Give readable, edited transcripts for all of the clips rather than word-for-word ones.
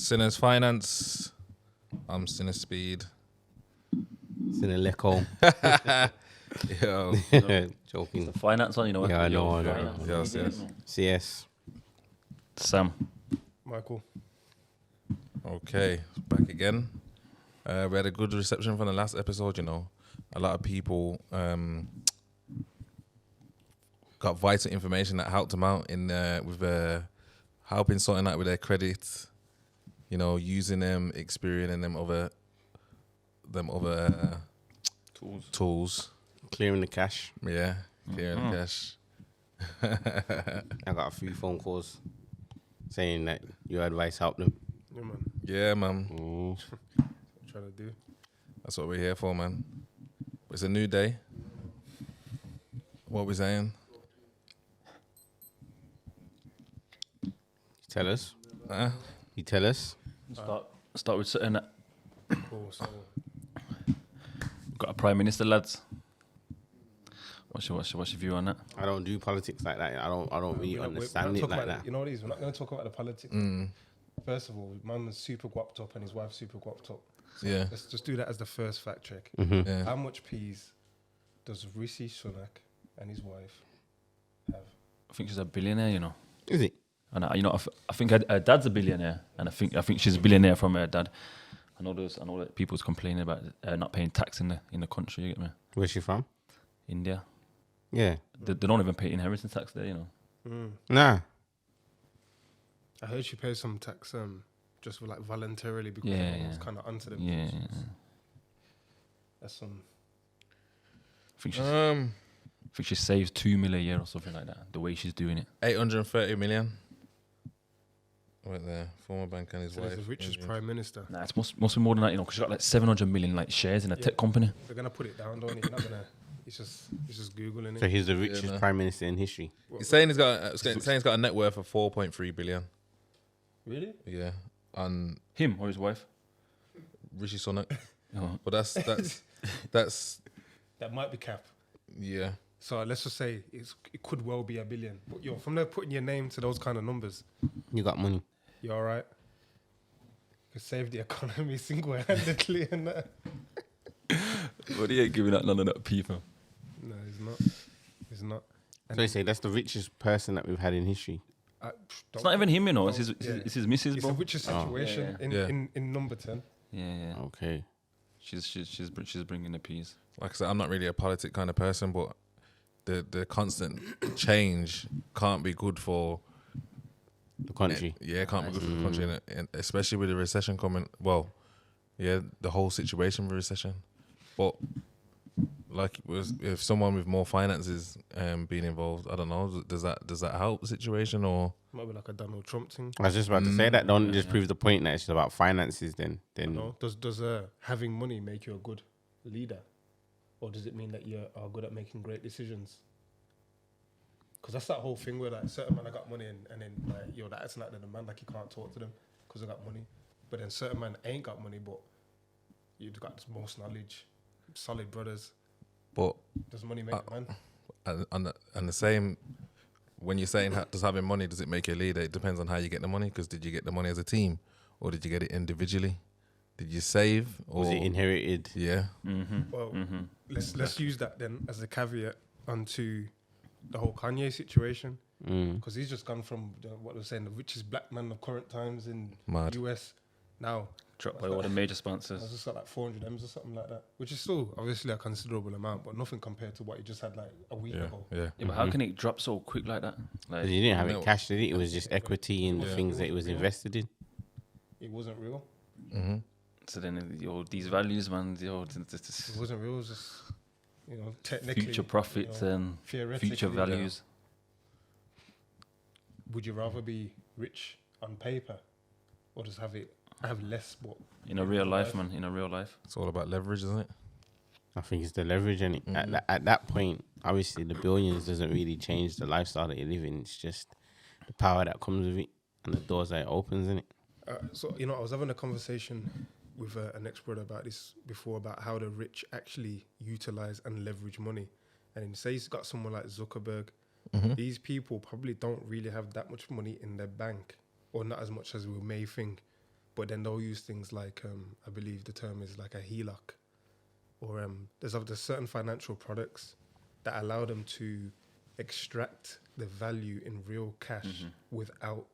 Sinners Finance. I'm Sinner Speed. Sinner Lecco. Yo. Joking. The finance one, you know. Yeah, I know. Yes. CS. Sam. Michael. Okay, back again. We had a good reception from the last episode, you know. A lot of people got vital information that helped them out in with helping sorting out with their credit, you know, using them, experiencing them other tools. Clearing the cash. Yeah, clearing the cash. I got a few phone calls saying that your advice helped them. Yeah, man. Yeah, man. What I'm trying to do. That's what we're here for, man. It's a new day. What we saying? Tell us. Huh? You tell us. Start with something that Cool. So, got a prime minister, lads. What's your view on that? I don't do politics like that. I don't really understand it like that. You know what it is? We're not going to talk about the politics. First of all, man was super guapped up and his wife's super guapped up. So Yeah. let's just do that as the first fact check. Yeah. How much peas does Rishi Sunak and his wife have? I think she's a billionaire, you know. Is it? And I think her dad's a billionaire, and I think she's a billionaire from her dad. I know that people's complaining about not paying tax in the country. You get me? Where's she from? India. Yeah. They don't even pay inheritance tax there, you know. Nah. I heard she pays some tax just for like voluntarily because Yeah, it's yeah. kind of onto them. Yeah. That's some. I think she saves 2 million a year or something like that. The way she's doing it. 830 million. Right there, former bank and his So wife. there's the richest Indian. prime minister. Nah, it must be more than that, you know, because she got like 700 million like shares in a tech company. They're gonna put it down, don't they? You're not gonna. It's just googling So it. he's the richest prime minister in history. He's saying he's got a net worth of 4.3 billion. Really? Yeah, and Him or his wife? Rishi Sunak. Oh. But that's That might be cap. yeah. So let's just say it could well be $1 billion. But yo, from there putting your name to those kind of numbers, You got money. you all right? Could save the economy single-handedly and that. But he ain't giving out none of that people. No, he's not. He's not. So they say that's the richest person that we've had in history. It's not even him, you know. It's his, Yeah. it's his missus, It's bro. the richest situation Yeah. in number 10. Yeah. Okay. She's bringing the peas. Like I said, I'm not really a politic kind of person, but the constant change can't be good for The country. Yeah, it can't be good for the country, and especially with the recession coming. Well, yeah, the whole situation with recession. But like, if someone with more finances being involved, I don't know. Does that help the situation or? Might be like a Donald Trump thing. I was just about to say that. Don't just prove the point that it's about finances. Then No. Does having money make you a good leader, or does it mean that you are good at making great decisions? Because that's that whole thing where like certain man I got money and then like yo that's not the man, like you can't talk to them because I got money, but then certain man ain't got money but you've got the most knowledge, solid brothers. But Does money make a man? and the same, when you're saying does having money, does it make you a leader? It depends on how you get the money. Because did you get the money as a team, or did you get it individually? Did you save, or was it inherited? Yeah. Well, let's use that then as a caveat onto the whole Kanye situation, because he's just gone from what they're saying the richest black man of current times in Mad. US now. Dropped by all the major I sponsors. just got like 400 M's or something like that, which is still obviously a considerable amount, but nothing compared to what he just had like a week ago. Yeah. Yeah, but how can it drop so quick like that? Like, Because he didn't have No. it cash, did it? It was just equity in the things that it was invested in. It wasn't real. so then, these values, man, It wasn't real. It was just, technically. future profits and theoretically, future values. Would you rather be rich on paper or just have less? But In a real life, man. In a real life. It's all about leverage, isn't it? I think it's the leverage, and at that point, obviously, the billions doesn't really change the lifestyle that you live in. It's just the power that comes with it and the doors that it opens, isn't it? So I was having a conversation with an ex-brother about this before, about how the rich actually utilize and leverage money. And say he's got someone like Zuckerberg. These people probably don't really have that much money in their bank, or not as much as we may think. but then they'll use things like I believe the term is like a HELOC, or there's certain financial products that allow them to extract the value in real cash without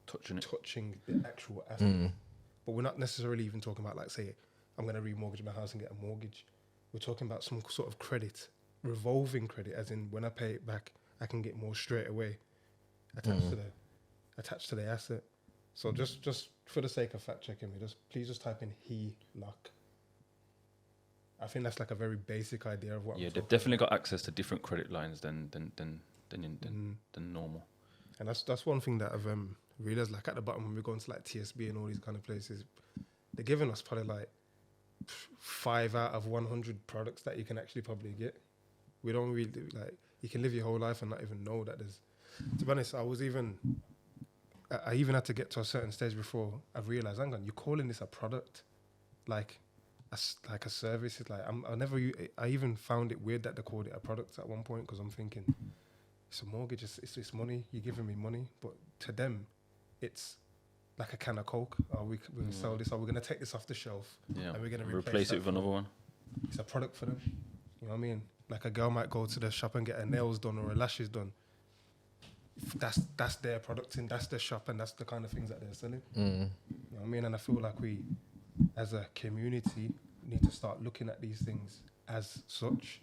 touching the actual asset. But we're not necessarily even talking about, like, say, I'm going to remortgage my house and get a mortgage. We're talking about some sort of credit, revolving credit, as in when I pay it back, I can get more straight away attached to the asset. So just for the sake of fact checking me, please just type in HELOC. I think that's like a very basic idea of what. Yeah, they've definitely got access to different credit lines than normal. And that's one thing that I've realized. Like at the bottom, when we go into like TSB and all these kind of places, they're giving us probably like 5 out of 100 products that you can actually probably get. We don't really like. You can live your whole life and not even know that there's. To be honest, I even had to get to a certain stage before I realized, hang on, you're calling this a product, like a service. It's like I even found it weird that they called it a product at one point, because I'm thinking it's a mortgage, it's money, you're giving me money, but to them, it's like a can of Coke. We're going to sell this, or we're going to take this off the shelf, and we're going to replace it with another one. It's a product for them. You know what I mean? Like a girl might go to the shop and get her nails done or her lashes done. That's their product, and that's their shop, and that's the kind of things that they're selling. You know what I mean? And I feel like we, as a community, need to start looking at these things as such,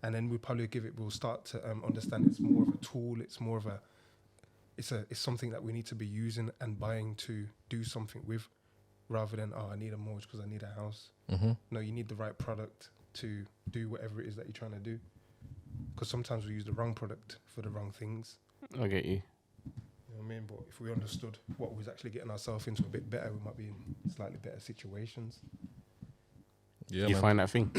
and then we'll start to understand it's more of a tool. It's more of it's something that we need to be using and buying to do something with, rather than I need a mortgage because I need a house. No, you need the right product to do whatever it is that you're trying to do, because sometimes we use the wrong product for the wrong things. I get you. You know what I mean? But if we understood what we was actually getting ourselves into a bit better, we might be in slightly better situations. Yeah, You find that thing?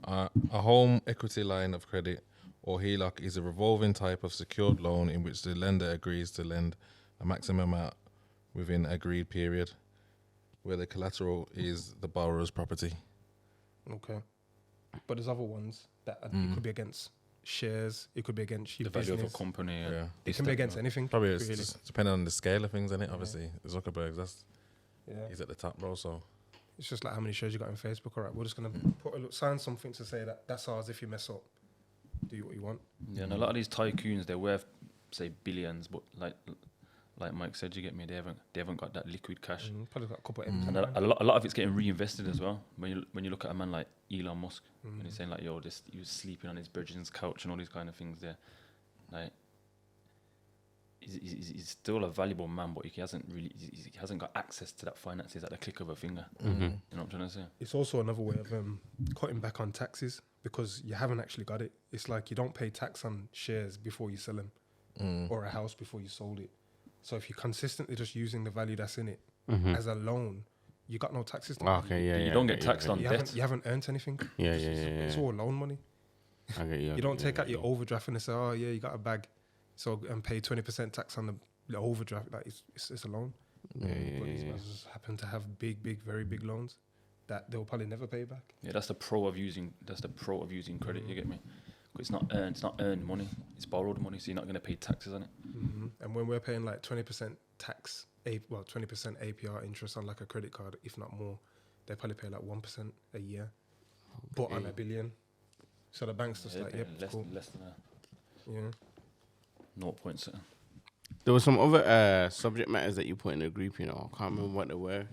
A home equity line of credit, or HELOC, is a revolving type of secured loan in which the lender agrees to lend a maximum amount within an agreed period, where the collateral is the borrower's property. Okay. But there's other ones that it could be against shares, it could be against your The value business. of a company. Yeah. It can be against anything. Probably really. it's just depending on the scale of things, innit? Obviously, Zuckerberg, Yeah. he's at the top, bro. So It's just like how many shares you got in Facebook. All right, we're just gonna sign something to say that that's ours. If you mess up, do what you want. Yeah, and a lot of these tycoons, they're worth, say, billions, but like Mike said, you get me, they haven't got that liquid cash. Probably got a couple of M's. And a lot of it's getting reinvested as well. When you look at a man like Elon Musk, and he's saying like, he was sleeping on his brethren's couch and all these kind of things there. Like, he's still a valuable man, but he hasn't got access to that finances at the click of a finger. You know what I'm trying to say? It's also another way of cutting back on taxes, because you haven't actually got it. It's like you don't pay tax on shares before you sell them, or a house before you sold it. So if you're consistently just using the value that's in it as a loan, you got no taxes. You don't get taxed on debt. You haven't earned anything. It's all loan money. I get you. You don't take out your overdraft and they say, oh yeah, you got a bag, so and pay 20% tax on the overdraft. Like it's a loan. But these guys just happen to have very big loans that they'll probably never pay back. Yeah, that's the pro of using credit. You get me? It's not earned money. It's borrowed money, so you're not going to pay taxes on it. And when we're paying like 20% tax, 20% APR interest on like a credit card, if not more, they probably pay like 1% a year, but on $1 billion. So the bank's just like, yep, cool. Less than that. Yeah. 0.7. There were some other subject matters that you put in the group, I can't remember what they were.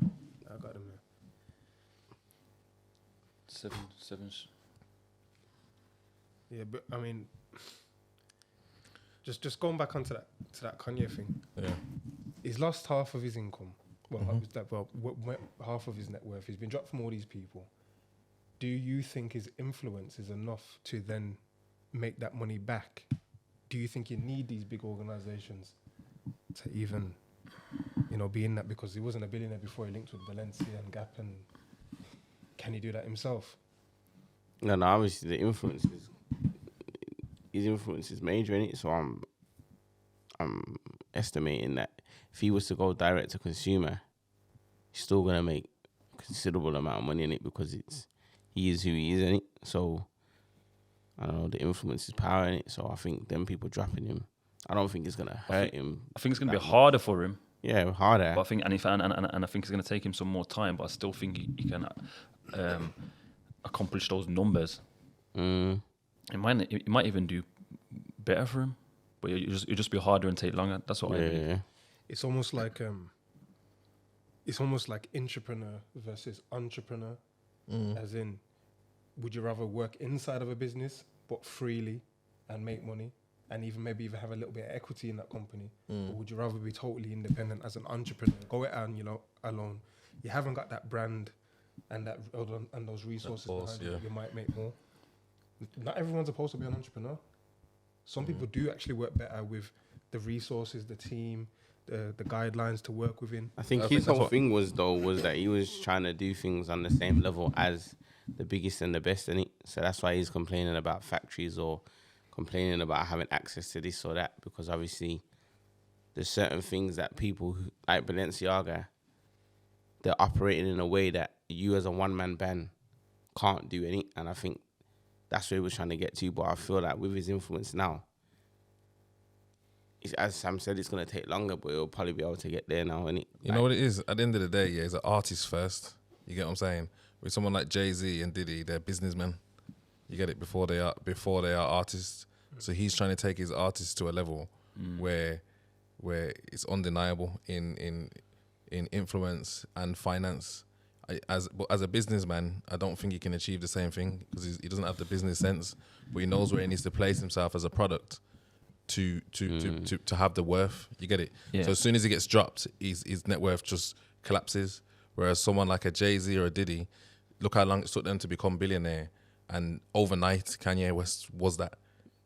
I got them there. Seven. Yeah, but I mean, just going back onto that Kanye thing. yeah, He's lost half of his income. Half of his net worth. He's been dropped from all these people. Do you think his influence is enough to then make that money back? Do you think you need these big organizations to even, be in that? Because he wasn't a billionaire before he linked with Valencia and Gap, and can he do that himself? No, obviously his influence is major in it. So I'm estimating that if he was to go direct to consumer, he's still gonna make a considerable amount of money in it, because he is who he is in it. So I don't know, the influence is power in it. So I think them people dropping him, I don't think it's gonna hurt him. I think it's going to be harder for him Yeah, harder. But I think, and I think it's going to take him some more time. But I still think he can accomplish those numbers. Mm. It might even do better for him, but it'll just be harder and take longer. That's what I believe. Yeah. It's almost like entrepreneur versus entrepreneur. As in, would you rather work inside of a business but freely and make money, and maybe even have a little bit of equity in that company, or would you rather be totally independent as an entrepreneur, go it out, alone? You haven't got that brand and those resources behind you. You might make more. Not everyone's supposed to be an entrepreneur. Some people do actually work better with the resources, the team, the guidelines to work within. I think his whole thing was that he was trying to do things on the same level as the biggest and the best in it. So that's why he's complaining about factories or complaining about having access to this or that, because obviously there's certain things that people like Balenciaga, they're operating in a way that you as a one-man band can't do any. And I think that's where he was trying to get to. But I feel like with his influence now, as Sam said, it's going to take longer, but he'll probably be able to get there now, innit? You know what it is? At the end of the day, he's an artist first. You get what I'm saying? With someone like Jay-Z and Diddy, they're businessmen. You get it? Before they are artists. So he's trying to take his artists to a level where it's undeniable in influence and finance. But as a businessman, I don't think he can achieve the same thing because he doesn't have the business sense, but he knows where he needs to place himself as a product to have the worth. You get it? Yeah. So as soon as he gets dropped, his net worth just collapses. Whereas someone like a Jay-Z or a Diddy, look how long it took them to become billionaire, and overnight Kanye West was that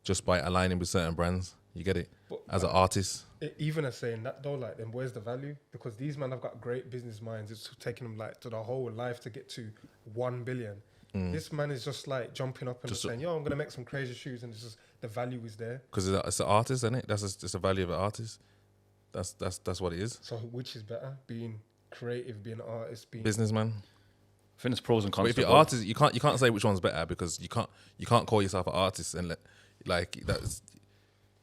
just by aligning with certain brands. You get it? But as an artist. Even as saying that though, like, then where's the value? Because these men have got great business minds. It's taking them like to the whole life to get to 1 billion. This man is just like jumping up and just saying, "Yo, I'm gonna make some crazy shoes," and it's just the value is there. Because it's an artist, isn't it? That's just the value of an artist. That's what it is. So which is better, being creative, being an artist, being Businessman? I think there's pros and cons. But if you're artist, you can't say which one's better because you can't call yourself an artist and that's.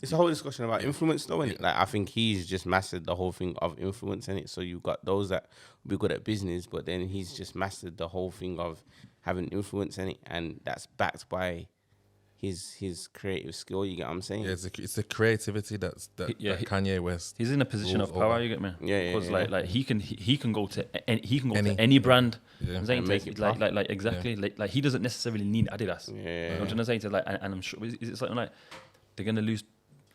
It's a whole discussion about influence, though, innit? Like, I think he's just mastered the whole thing of influence, innit? So you've got those that will be good at business, but then he's just mastered the whole thing of having influence, innit? And that's backed by his creative skill. You get what I'm saying? Yeah, it's the creativity that Kanye West. He's in a position of power. You get me? Yeah. Because like he can go to any brand. Yeah. I'm saying make it like exactly. Yeah. Like he doesn't necessarily need Adidas. Yeah. I'm trying to say to like, and I'm sure is it something like they're gonna lose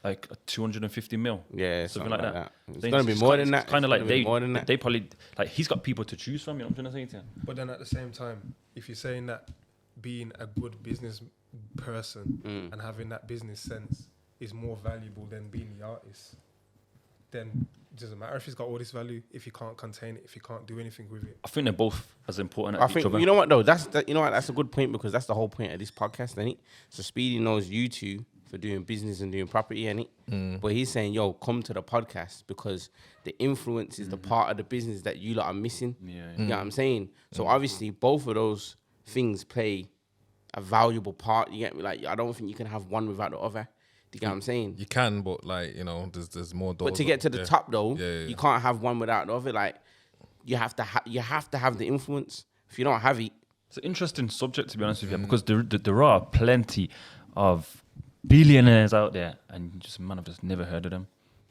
like 250 mil. Yeah, something like that. It's gonna be more than that. Kind of like they they probably like he's got people to choose from. You know what I'm trying to say to you? But then at the same time, if you're saying that being a good business person and having that business sense is more valuable than being the artist, then it doesn't matter if he's got all this value if you can't contain it, if you can't do anything with it. I think they're both as important I as each think other. you know what though. That's a good point, because that's the whole point of this podcast, isn't it? So Speedy knows you two for doing business and doing property, innit? But he's saying, yo, come to the podcast because the influence is the part of the business that you lot are missing. Yeah. You know what I'm saying? So obviously both of those things play a valuable part. You get me? Like, I don't think you can have one without the other. Do you get what I'm saying? You can, but like, you know, there's more doors. But to get to the top though, Yeah. you can't have one without the other. Like, you have to have the influence. If you don't have it, It's an interesting subject, to be honest with you, because there are plenty of billionaires out there, and I've just never heard of them.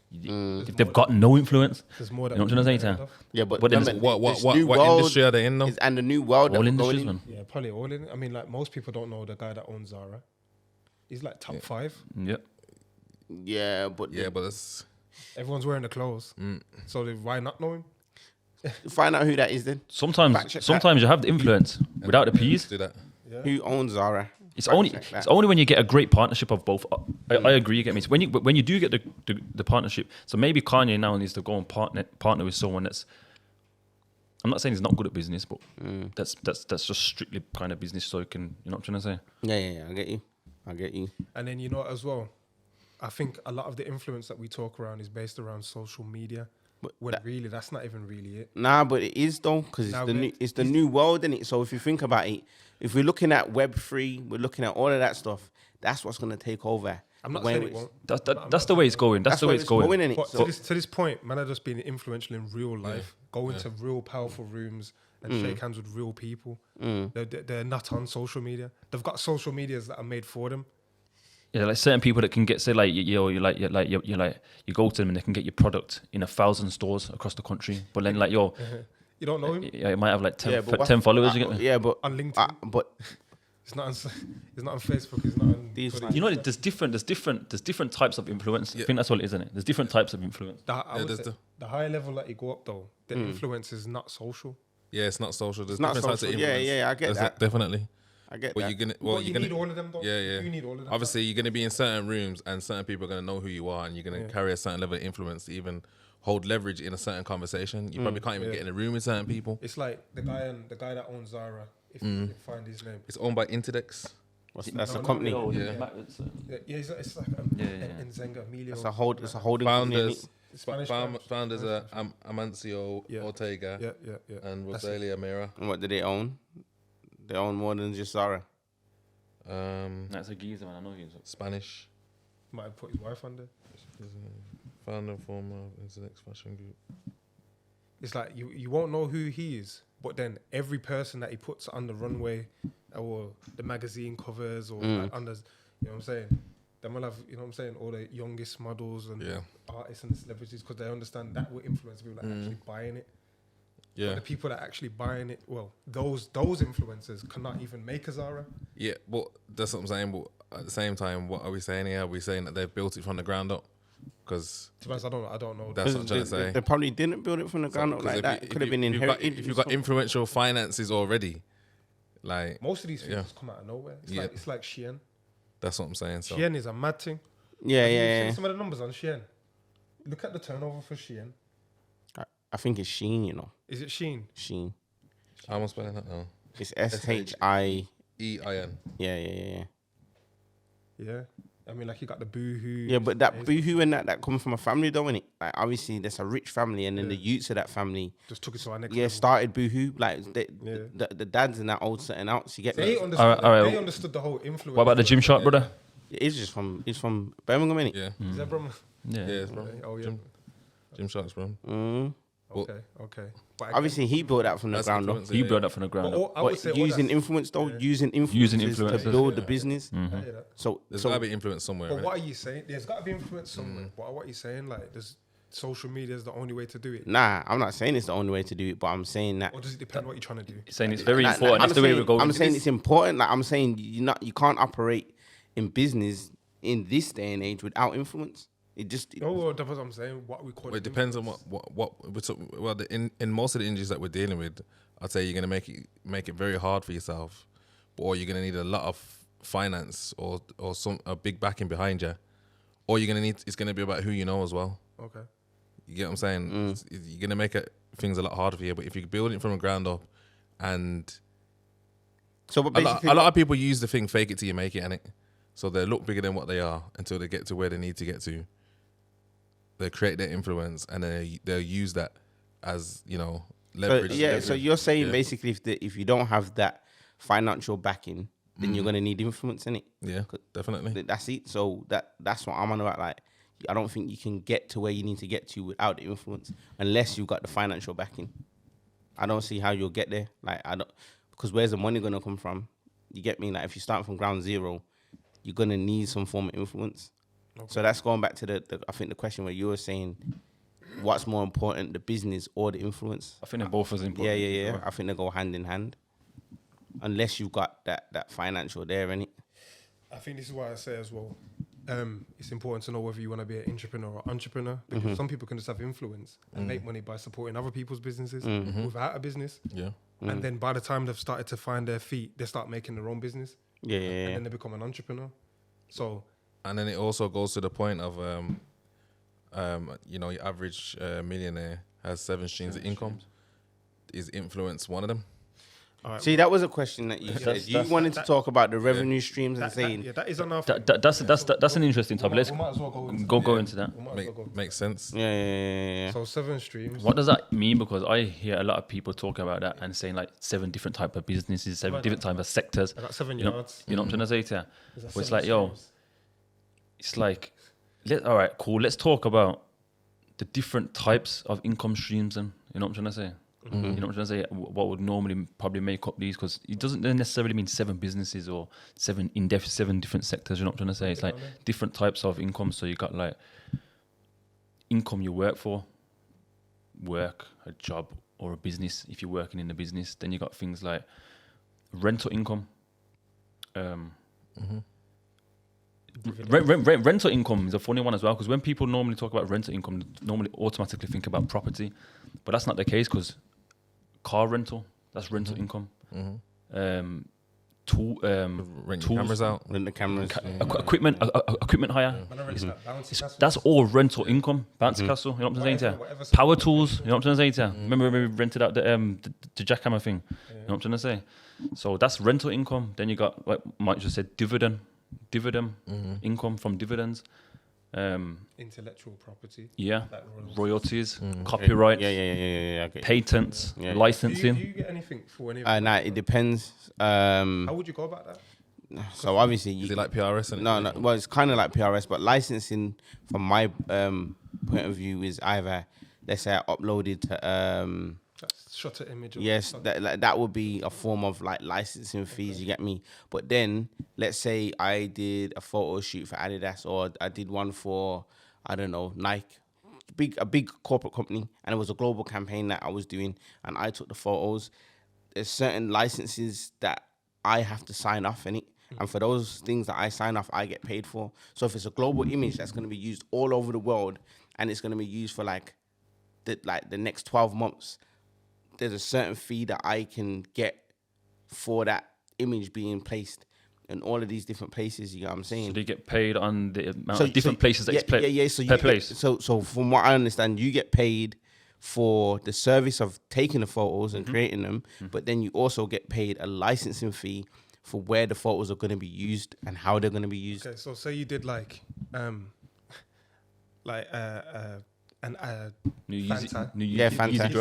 They've got no influence. There's more that You know what I'm trying to say, we've Tam? heard of. yeah. But then remember, what this new world industry are they in though? and the new world that All we're industries, going in. man. Yeah, probably all in. I mean, like most people don't know the guy that owns Zara. He's like top 5. Yep. Yeah, but It's Everyone's wearing the clothes. So why not know him? find out who that is then. Sometimes check you have the influence without the P's. do that. Who owns Zara? It's Fact only check that. it's only when you get a great partnership of both. I agree. You get me. So when you do get the partnership, so maybe Kanye now needs to go and partner with someone that's. I'm not saying he's not good at business, but that's just strictly kind of business. So you can, you know what I'm trying to say. Yeah. I get you. And then, you know, as well, I think a lot of the influence that we talk around is based around social media. When really, that's not even really it. Nah, but it is though, because it's the new world, isn't it? So if you think about it, if we're looking at Web3, we're looking at all of that stuff. That's what's gonna take over. I'm not When saying it it's- won't. That's the way it's going. That's the way it's going. innit? But So, to this point, man, are just being influential in real life. Go into real powerful rooms and shake hands with real people. They're not on social media. They've got social medias that are made for them. Yeah, like certain people that can get, say, like you go to them and they can get your product in 1,000 stores across the country. But then, like, You don't know him. yeah, it might have like 10, but 10 followers. You get me? yeah, but On LinkedIn. but It's not on. It's not on Facebook. It's not on. These Twitter. You know, there's different types of influence. I think that's all it is, isn't it? There's different types of influence. I would there's say the higher level that you go up, though, the influence is not social. Yeah, it's not social. There's not different types of social. Yeah, influence. I get There's that. definitely. I get But that. you're gonna, Well, you're you gonna, need all of them, though. yeah. You need all of them. Obviously, you're gonna be in certain rooms, and certain people are gonna know who you are, and you're gonna carry a certain level of influence to even hold leverage in a certain conversation. You probably can't even get in a room with certain people. It's like the guy that owns Zara. If you can find his name. It's owned by Interdex. That's a company. Yeah. Yeah, it's like Nzenga, Emilio. It's a holding Founders, Spanish founders are Amancio Ortega Yeah. and Rosalia Mera. And what do they own? They own more than just Zara. That's a geezer, man. I know he's. Spanish. Might have put his wife on there. Founder and former Interdex fashion group. It's like you won't know who he is, but then every person that he puts on the runway or the magazine covers or like under, you know what I'm saying? Then we'll have, you know what I'm saying, all the youngest models and artists and the celebrities, because they understand that will influence people that are actually buying it. Yeah. But the people that are actually buying it, well, those influencers cannot even make a Zara. Yeah, but that's what I'm saying. But at the same time, what are we saying here? Are we saying that they've built it from the ground up? Because To be honest, I don't know. that's what I'm trying to say. They probably didn't build it from the ground up 'Cause like if that. you- It could have been if you've got- inherited. If you've got influential finances already, like Most of these things just come out of nowhere. It's like Shein. that's what I'm saying. So Shein is a mad thing. Yeah, Have you yeah, seen yeah. some of the numbers on Shein. Look at the turnover for Shein. I think it's Sheen, you know. Is it Shein? Sheen. how am I spelling that now? It's SHI. EIN. Yeah. Yeah. I mean, like you got the Boohoo. Yeah, but that boohoo and that come from a family, though, innit? Like, obviously, that's a rich family, and then the youths of that family, just took it to our next yeah, level. started boohoo. Like, the dads and that old certain outs, you get They me? understood, All right. they understood the whole influence. What about the Gymshark brother? It's just it's from Birmingham, innit? Yeah. Is that from? Yeah. Yeah, it's bro. Oh, yeah. Gym Sharks, bro. Okay. But again, Obviously, he built that from the That's ground up. influence, He yeah. built up from the ground but up. all, I would But say all using that's- influence, though, using Using influence to influencers. build the business. I hear that. So There's gotta be influence somewhere. But innit? what are you saying? There's got to be influence somewhere. But what are you saying? Like, there's social media is the only way to do it, nah, I'm not saying it's the only way to do it, but I'm saying that or does it depend what you're trying to do? Saying it's very Like, important. That's the way we're going. I'm saying it's important. Like, I'm saying you can't operate in business in this day and age without influence. It just No, that's what I'm saying. What we call Well, it depends on what we're talking. Well, in most of the industries that we're dealing with, I'd say you're gonna make it very hard for yourself, or you're gonna need a lot of finance or a big backing behind you, or it's gonna be about who you know as well. Okay. You get what I'm saying? You're gonna make things a lot harder for you. But if you build it from the ground up, and so. But a basically, lot of people use the thing fake it till you make it, innit? So they look bigger than what they are until they get to where they need to get to. They create their influence, and then they'll use that as leverage. So you're saying basically if you don't have that financial backing, then you're gonna need influence in it. Yeah, definitely. That's it. So that's what I'm on about. Like, I don't think you can get to where you need to get to without the influence unless you've got the financial backing. I don't see how you'll get there. Like, because where's the money gonna come from? You get me? Like, if you start from ground zero, you're gonna need some form of influence. Okay. So that's going back to I think the question where you were saying, what's more important, the business or the influence? I think they're both as important. Yeah. I think they go hand in hand, unless you've got that financial there, innit? I think this is why I say as well. It's important to know whether you want to be an entrepreneur or entrepreneur, because some people can just have influence and make money by supporting other people's businesses without a business. Yeah. And then by the time they've started to find their feet, they start making their own business. Yeah. And then they become an entrepreneur. So, And then it also goes to the point of, your average millionaire has 7 streams of income. Is influence one of them? See, that was a question that you said. You wanted to talk about the revenue streams and saying, that is enough. That's an interesting topic. Let's we might as well go into go into that. We might as well go. Makes sense. yeah. So 7 streams. What does that mean? Because I hear a lot of people talk about that and saying like 7 different type of businesses, 7 different type of sectors. I got 7 You know, yards. you know what I'm trying to say to you? Is that But it's 7 like, yo, streams? it's like, all right, cool. Let's talk about the different types of income streams, and you know what I'm trying to say. You know what I'm trying to say. What would normally probably make up these, because it doesn't necessarily mean 7 businesses or 7 different sectors. You know what I'm trying to say. It's like different types of income. So you got like income you work for, a job or a business. If you're working in a business, then you got things like rental income. Rental income is a funny one as well, because when people normally talk about rental income, they normally automatically think about property, but that's not the case, because car rental, that's rental income. Rent Tools, your cameras out. Rent the cameras. equipment hire. That's all rental income. Bouncy castle, you know what I'm saying to you? Power tools, you know what I'm trying to say to you? Remember when we rented out the jackhammer thing? You know what I'm trying to say? So that's rental income. Then you got, like Mike just said, dividend income from dividends. Intellectual property. Yeah. Like royalties, copyright, Yeah. Okay. patents, Yeah. licensing. Do you get anything for any of Nah, it depends. How would you go about that? So obviously, Is it like PRS? no. Well, it's kind of like PRS, but licensing, from my point of view, is either, let's say, I uploaded to Shutter image. yes, that would be a form of like licensing fees. You get me? But then, let's say I did a photo shoot for Adidas, or I did one for, I don't know, Nike, a big corporate company, and it was a global campaign that I was doing, and I took the photos. There's certain licenses that I have to sign off in it, and for those things that I sign off, I get paid for. So if it's a global image that's going to be used all over the world, and it's going to be used for like the next 12 months, there's a certain fee that I can get for that image being placed in all of these different places. You know what I'm saying? So they get paid on the amount of different places that it's played. Yeah. So per place. So from what I understand, you get paid for the service of taking the photos and creating them, but then you also get paid a licensing fee for where the photos are going to be used and how they're going to be used. Okay, so say you did like Fanta. Fanta.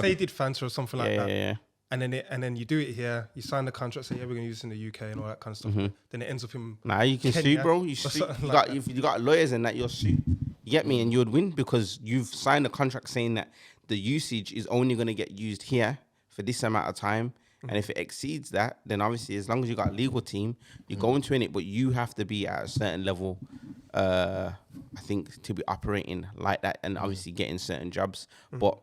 Say you did Fanta or something like that. Yeah. And then you do it here. You sign the contract, say, yeah, we're gonna use this in the UK and all that kind of stuff. Then it ends up in Nah, you can Kenya sue, bro. You or sue. something You like got that. if you got lawyers and that, you'll sue. You get me? And you would win because you've signed a contract saying that the usage is only going to get used here for this amount of time. And if it exceeds that, then obviously, as long as you got a legal team, you go into it, but you have to be at a certain level, I think, to be operating like that, and obviously getting certain jobs. But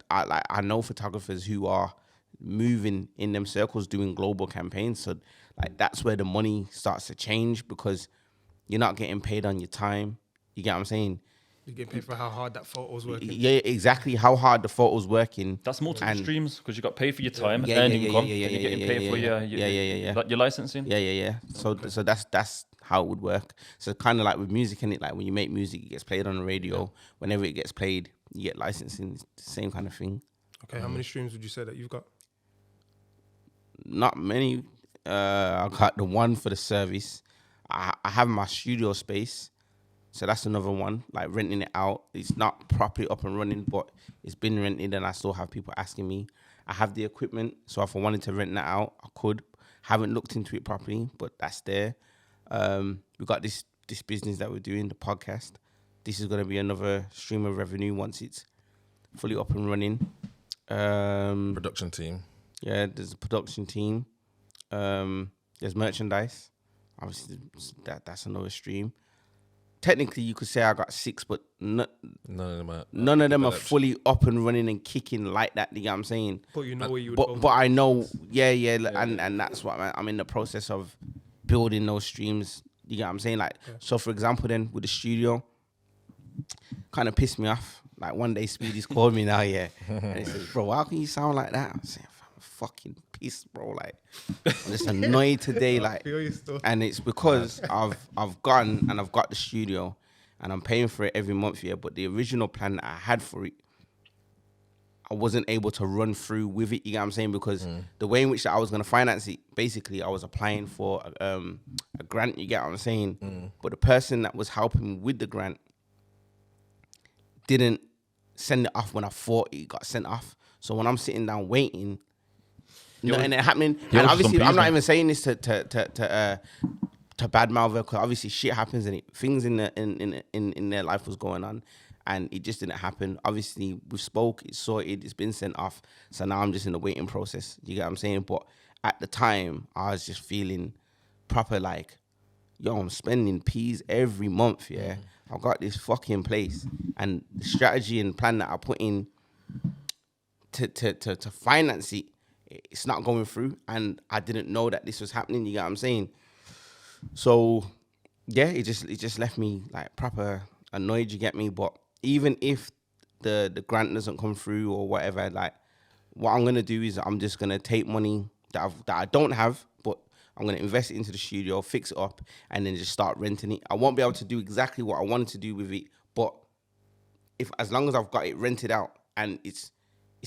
I know photographers who are moving in them circles doing global campaigns. So like that's where the money starts to change, because you're not getting paid on your time. You get what I'm saying? You get paid for how hard that photo's working. Yeah, exactly. How hard the photo's working. That's multiple streams, because you got paid for your time Yeah, and yeah, income. yeah, Then you're getting paid for your licensing. Yeah. So that's how it would work. So kind of like with music, innit? Like when you make music, it gets played on the radio. Whenever it gets played, you get licensing. It's the same kind of thing. Okay, how many streams would you say that you've got? Not many. I got the one for the service. I have my studio space. So that's another one, like renting it out. It's not properly up and running, but it's been rented and I still have people asking me. I have the equipment, so if I wanted to rent that out, I could. Haven't looked into it properly, but that's there. We got this business that we're doing, the podcast. This is going to be another stream of revenue once it's fully up and running. Production team. Yeah, there's a production team. There's merchandise. Obviously, that's another stream. Technically, you could say I got 6, but none of them are fully up and running and kicking like that. You know what I'm saying? But you know where you would go. But I know, and that's what I'm in the process of building those streams. You know what I'm saying? Like, so for example, then with the studio, kind of pissed me off. Like one day, Speedy's called me now, and he says, "Bro, how can you sound like that?" I'm saying, "I'm fucking pissed, bro. Like, I'm just annoyed today, like." And it's because I've gone and I've got the studio and I'm paying for it every month, but the original plan that I had for it, I wasn't able to run through with it, you know what I'm saying? Because the way in which I was going to finance it, basically I was applying for a grant, you get what I'm saying? But the person that was helping me with the grant didn't send it off when I thought it got sent off. So when I'm sitting down waiting, nothing happening. And obviously, I'm not even saying this to to badmouth her, because obviously shit happens and things in their life was going on, and it just didn't happen. Obviously, we spoke, it's sorted, it's been sent off, so now I'm just in the waiting process. You get what I'm saying? But at the time, I was just feeling proper like, yo, I'm spending peas every month, yeah? I've got this fucking place, and the strategy and plan that I put in to finance it, it's not going through, and I didn't know that this was happening, you get what I'm saying? So, yeah, it just left me like proper annoyed, you get me? But even if the grant doesn't come through or whatever, like what I'm gonna do is I'm just gonna take money that I don't have, but I'm gonna invest it into the studio, fix it up, and then just start renting it. I won't be able to do exactly what I wanted to do with it, but as long as I've got it rented out and it's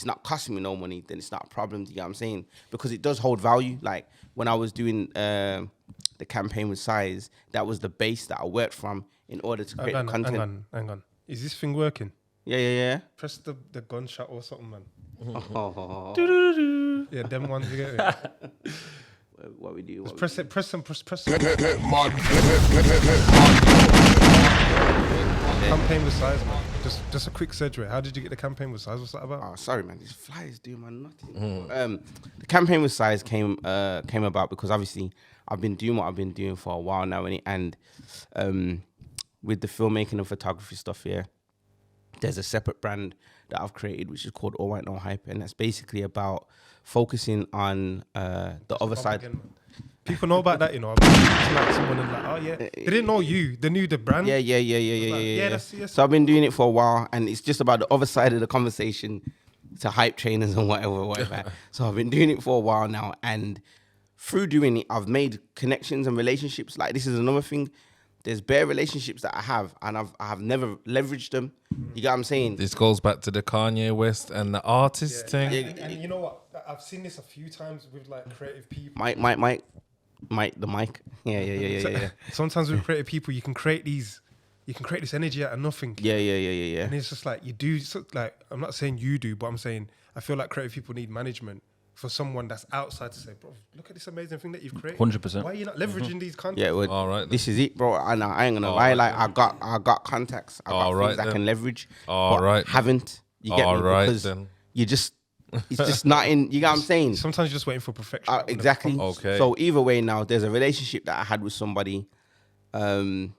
not costing me no money, then it's not a problem. Do you get what I'm saying? Because it does hold value. Like when I was doing the campaign with Size, that was the base that I worked from in order to create the content. Hang on. Is this thing working? Yeah. Press the gunshot or something, man. Oh. Yeah, them ones you get it. What we do? Press some. Campaign with Size, man. Just a quick segue. How did you get the campaign with Size? What's that about? Oh, sorry, man. These flies do my nothing. The campaign with Size came about because obviously I've been doing what I've been doing for a while now, and with the filmmaking and photography stuff here, there's a separate brand that I've created which is called All White No Hype, and that's basically about focusing on the other side. Again, people know about that, you know. I've been to like someone and like, oh yeah, they didn't know you. They knew the brand. Yeah. That's So I've been doing it for a while, and it's just about the other side of the conversation to hype trainers and whatever. So I've been doing it for a while now, and through doing it, I've made connections and relationships. Like this is another thing. There's bare relationships that I have, and I've never leveraged them. You get what I'm saying? This goes back to the Kanye West and the artist thing. And you know what? I've seen this a few times with like creative people. Mike, the mic. Yeah. Sometimes with creative people, you can create this energy out of nothing. Yeah. And it's just like you do. So, like I'm not saying you do, but I'm saying I feel like creative people need management for someone that's outside to say, bro, look at this amazing thing that you've created. 100%. Why are you not leveraging these contacts? Yeah, well, All right, this is it, bro. And I ain't gonna lie, like I got contacts, I got All things right, I can leverage, All but right, haven't. You get All me? right, Because then. you just, it's just not in. You get what I'm saying? Sometimes you're just waiting for perfection. Exactly. Okay. So either way, now there's a relationship that I had with somebody. My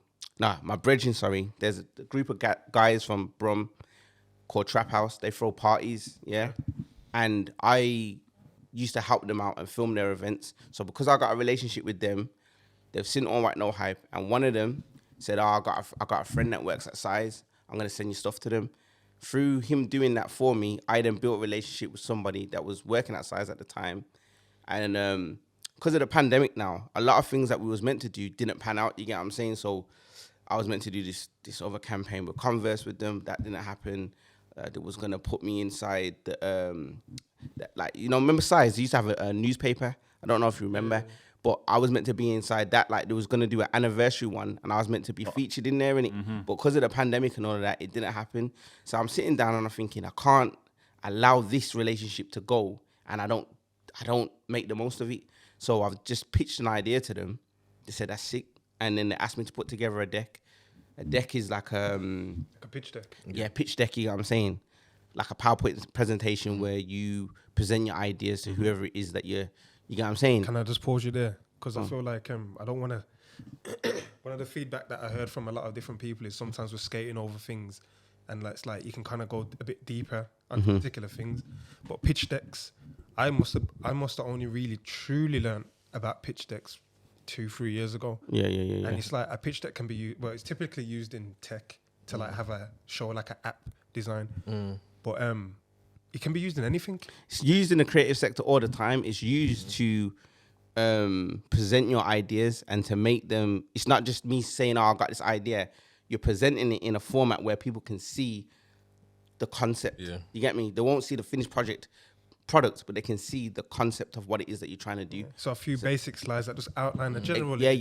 brethren, sorry. There's a group of guys from Brum called Trap House. They throw parties, yeah, and I used to help them out and film their events. So because I got a relationship with them, they've seen All White No Hype, and one of them said, "Oh, I got a friend that works at Size. I'm gonna send you stuff to them." Through him doing that for me, I then built a relationship with somebody that was working at Size at the time, and because of the pandemic now, a lot of things that we was meant to do didn't pan out. You get what I'm saying? So I was meant to do this other campaign with Converse with them. That didn't happen. That was gonna put me inside the like, you know, remember Size? They used to have a newspaper. I don't know if you remember, but I was meant to be inside that. Like, they was gonna do an anniversary one, and I was meant to be featured in there, innit? But because of the pandemic and all of that, it didn't happen. So I'm sitting down and I'm thinking, I can't allow this relationship to go, and I don't make the most of it. So I've just pitched an idea to them. They said that's sick, and then they asked me to put together a deck. A deck is like like a pitch deck. Yeah, pitch deck. You know what I'm saying? Like a PowerPoint presentation where you present your ideas to whoever it is that you get what I'm saying? Can I just pause you there? Because I feel like I don't want to. One of the feedback that I heard from a lot of different people is sometimes we're skating over things, and it's like you can kind of go a bit deeper on particular things. But pitch decks, I must have only really truly learned about pitch decks 2-3 years ago. Yeah. And it's like a pitch deck can be used. Well, it's typically used in tech to like have a show like an app design. But it can be used in anything. It's used in the creative sector all the time. It's used to present your ideas and to make them. It's not just me saying, "Oh, I got this idea." You're presenting it in a format where people can see the concept. Yeah. You get me? They won't see the finished product, but they can see the concept of what it is that you're trying to do. So a few basic slides that just outline the general. Yeah.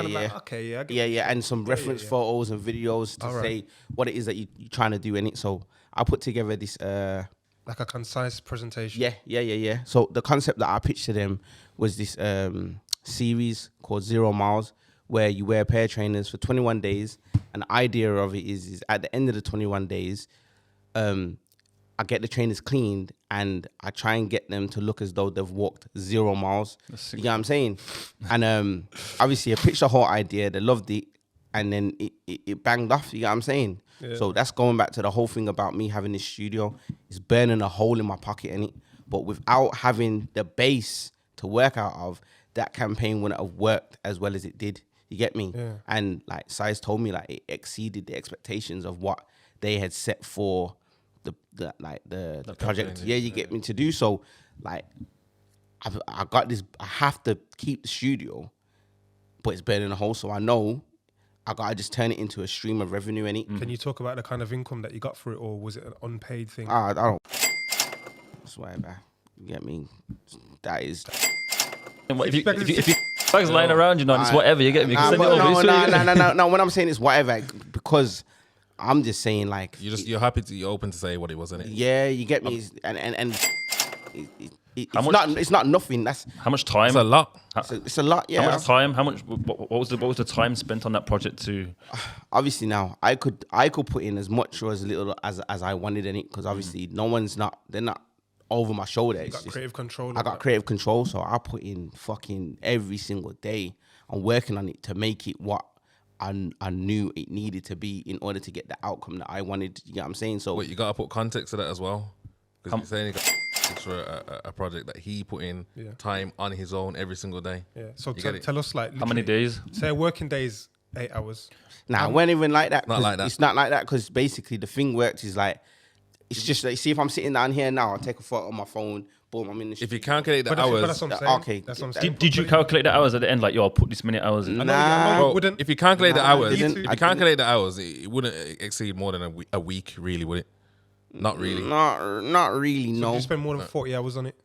Like, okay, yeah. I get it. And some reference photos and videos to say what it is that you're trying to do in it. So I put together this like a concise presentation. Yeah. So the concept that I pitched to them was this series called 0 Miles, where you wear a pair of trainers for 21 days. And the idea of it is at the end of the 21 days, I get the trainers cleaned and I try and get them to look as though they've walked 0 miles. You know what I'm saying? And obviously I pitched the whole idea. They loved it. And then it banged off. You know what I'm saying? Yeah. So that's going back to the whole thing about me having this studio. It's burning a hole in my pocket, innit? But without having the base to work out of, that campaign wouldn't have worked as well as it did. You get me? Yeah. And like Size told me, like it exceeded the expectations of what they had set for the project. Yeah, you get me to do. So like I got this. I have to keep the studio, but it's burning a hole. So I know I gotta just turn it into a stream of revenue. Can you talk about the kind of income that you got for it, or was it an unpaid thing? I don't. Swear, man. You get me? That is. If you bags lying around, you know, it's whatever. You get me? No. What I'm saying is whatever, because I'm just saying like you're happy to you're open to say what it was, innit? Yeah, you get me? And it's not nothing. That's how much time. It's a lot. It's a lot. Yeah. How much time? How much? What was the time spent on that project to? Obviously, now I could put in as much or as little as I wanted in it, because obviously they're not over my shoulder. You got creative control. I got creative control, so I put in fucking every single day. I'm working on it to make it what I knew it needed to be in order to get the outcome that I wanted. You know what I'm saying? So wait, you gotta put context to that as well, because you're saying you got for a project that he put in time on his own every single day. Yeah. So tell us like how many days? Say a working day is 8 hours. Nah, it wasn't even like that. Not like that. It's not like that, because basically the thing works is like, it's just like, see if I'm sitting down here now, I'll take a photo on my phone, boom, I'm in the If you calculate the hours, that's what I'm saying. Okay. That's what I'm saying. Did you calculate the hours at the end? Like, yo, I'll put this many hours in. Nah. if you calculate the hours, it wouldn't exceed more than a week, really, would it? Not really. Not really. So no. you spend more than 40 hours on it.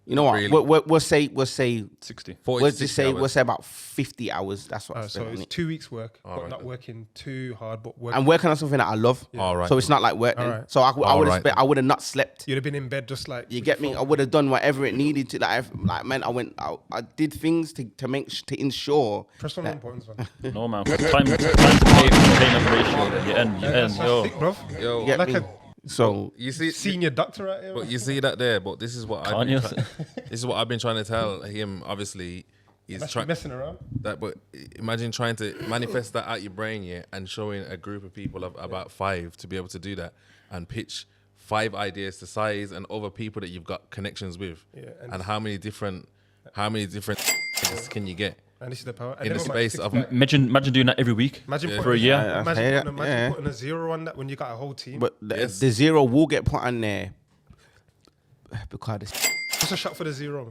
You know what? Really? We'll say 60. We'll say about 50 hours. That's what I spent so on it's it. 2 weeks work, but not working too hard, but working. I'm working on something that I love. Yeah. All right. So it's not like work. Right. So I would have not slept. You'd have been in bed just like. You get me? I would have done whatever it needed to. I did things to ensure. Press on the importance one. No man, time to payment ratio. You end. Yo, sick, bro. Yo, Get like me? So you see, senior doctor right here. but you see that there. But this is what this is what I've been trying to tell him. Obviously, he's trying messing around. that. But imagine trying to manifest that out your brain, and showing a group of people of about 5 to be able to do that and pitch 5 ideas to Size and other people that you've got connections with. Yeah, and how many different can you get? And this is the power. In the space of imagine doing that every week. Imagine for a year. Imagine putting a 0 on that when you got a whole team. but the 0 will get put on there because What's a shot for the 0?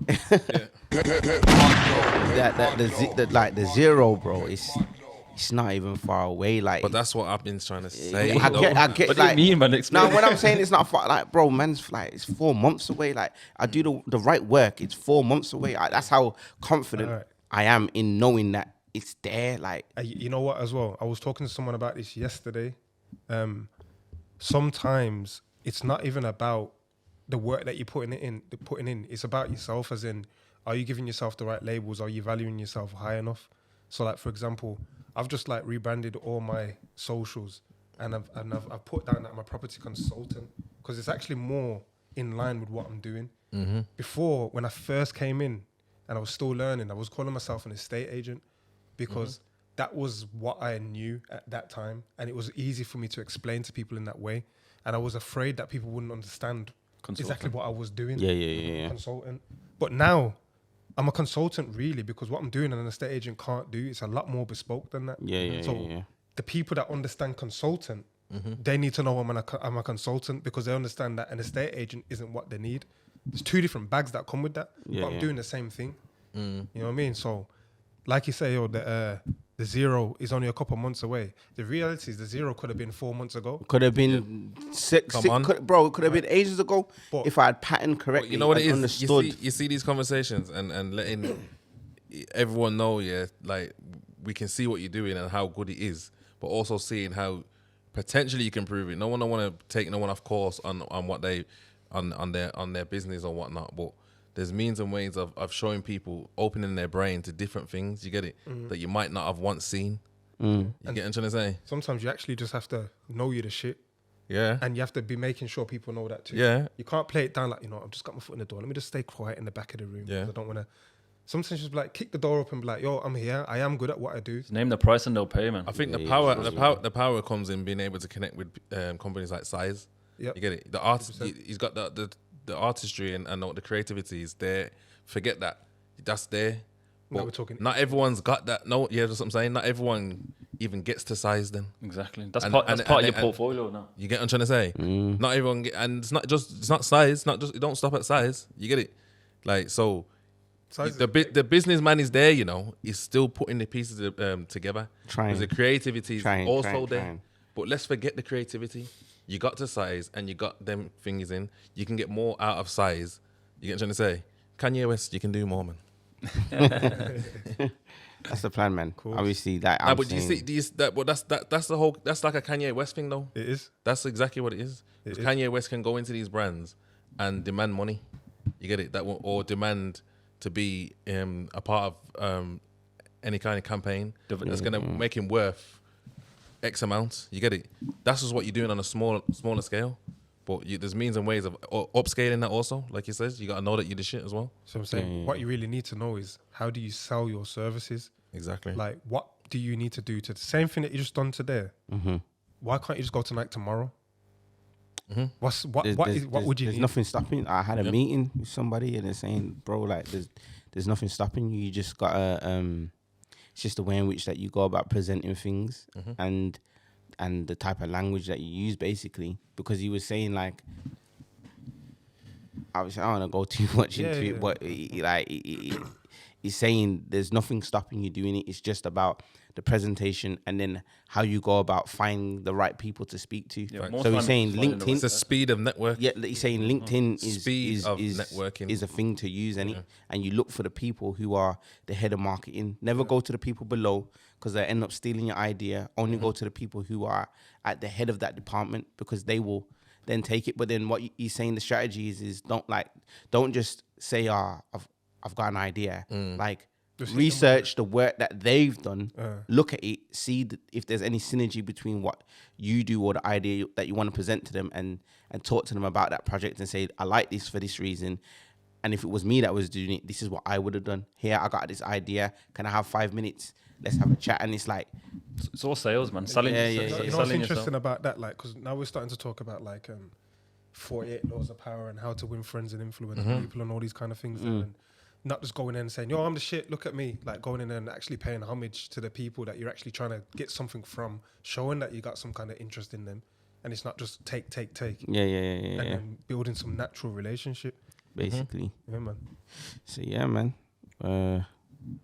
the 0, bro. It's not even far away. Like, but that's what I've been trying to say. I get. What like, do you mean, man? Explain. No, what I'm saying is not far. Like, bro, man's like it's 4 months away. Like, I do the right work. It's 4 months away. That's how confident I am in knowing that it's there. Like, you know what? As well, I was talking to someone about this yesterday. Sometimes it's not even about the work that you're putting in. It's about yourself. As in, are you giving yourself the right labels? Are you valuing yourself high enough? So, like, for example, I've just like rebranded all my socials, and I've put down that I'm a property consultant, because it's actually more in line with what I'm doing. Mm-hmm. Before, when I first came in and I was still learning, I was calling myself an estate agent, because that was what I knew at that time, and it was easy for me to explain to people in that way. And I was afraid that people wouldn't understand exactly what I was doing. Yeah. Consultant. But now I'm a consultant, really, because what I'm doing an estate agent can't do, it's a lot more bespoke than that. So the people that understand consultant, they need to know I'm a consultant, because they understand that an estate agent isn't what they need. There's 2 different bags that come with that, but I'm doing the same thing. You know what I mean? So, like you say, the 0 is only a couple months away. The reality is the 0 could have been 4 months ago. Could have been six, bro. It could have been ages ago, but if I had patterned correctly. You know what it is? Understood. You see these conversations and letting everyone know, like we can see what you're doing and how good it is, but also seeing how potentially you can prove it. No one don't want to take no one off course on what they on their business or whatnot, but there's means and ways of showing people, opening their brain to different things. You get it? That you might not have once seen. You get what I'm trying to say? Sometimes you actually just have to know you're the shit. Yeah. And you have to be making sure people know that too. Yeah. You can't play it down like, I've just got my foot in the door. Let me just stay quiet in the back of the room. Yeah. Because I don't want to. Sometimes just be like, kick the door open and be like, yo, I'm here. I am good at what I do. Name the price and they'll pay, man. I think Yeah, the power comes in being able to connect with companies like Size. Yep. You get it? The artist, 100%. he's got the artistry and the creativity is there. Forget that. That's there. Now But we're talking. not everyone's got that. No, yeah, that's what I'm saying. Not everyone even gets to Size then. Exactly. That's And- part and- of your and- portfolio now. You get what I'm trying to say? Not everyone and it's not size, not just, it don't stop at size. You get it? Like, so Size the businessman is there, he's still putting the pieces together. Trying. Because the creativity is also Trying. there. But let's forget the creativity. You got to Size and you got them things in. You can get more out of Size. You get what I'm trying to say? Kanye West, you can do more, man. That's the plan, man. Cool. Obviously, that. Nah, but you see, that's the whole. That's like a Kanye West thing, though. It is. That's exactly what it is. It Because is. Kanye West can go into these brands and demand money. You get it? Or demand to be a part of any kind of campaign that's going to make him worth X amount. You get it? That's just what you're doing on a smaller scale. But there's means and ways of upscaling that also. Like he says, you got to know that you're the shit as well. So I'm saying what you really need to know is how do you sell your services? Exactly. Like, what do you need to do to the same thing that you just done today? Why can't you just go to Nike tomorrow? What would you There's need? nothing stopping. I had a meeting with somebody and they're saying, bro, like there's nothing stopping you. You just gotta it's just the way in which that you go about presenting things and the type of language that you use, basically. Because he was saying, like, obviously I don't want to go too much into it, but he's saying there's nothing stopping you doing it. It's just about the presentation and then how you go about finding the right people to speak to. Yeah, So he's saying finding the right It's the speed of network. Yeah, he's saying LinkedIn Speed of networking. is a thing to use, and you look for the people who are the head of marketing. Never go to the people below because they end up stealing your idea. Only go to the people who are at the head of that department because they will then take it. But then what he's saying the strategy is don't just say I've got an idea. Like Just research the work that they've done, look at it, see if there's any synergy between what you do or the idea that you want to present to them, and talk to them about that project and say, I like this for this reason. And if it was me that was doing it, this is what I would have done. Here, I got this idea. Can I have 5 minutes? Let's have a chat. And it's like, It's all sales, man. Selling, Yeah. You know what's selling interesting yourself. about that? Like, because now we're starting to talk about like 48 laws of power and how to win friends and influence people and all these kind of things. And not just going in and saying, yo, I'm the shit, look at me. Like going in and actually paying homage to the people that you're actually trying to get something from, showing that you got some kind of interest in them. And it's not just take. And then building some natural relationship. basically. Yeah, man. So, yeah, man.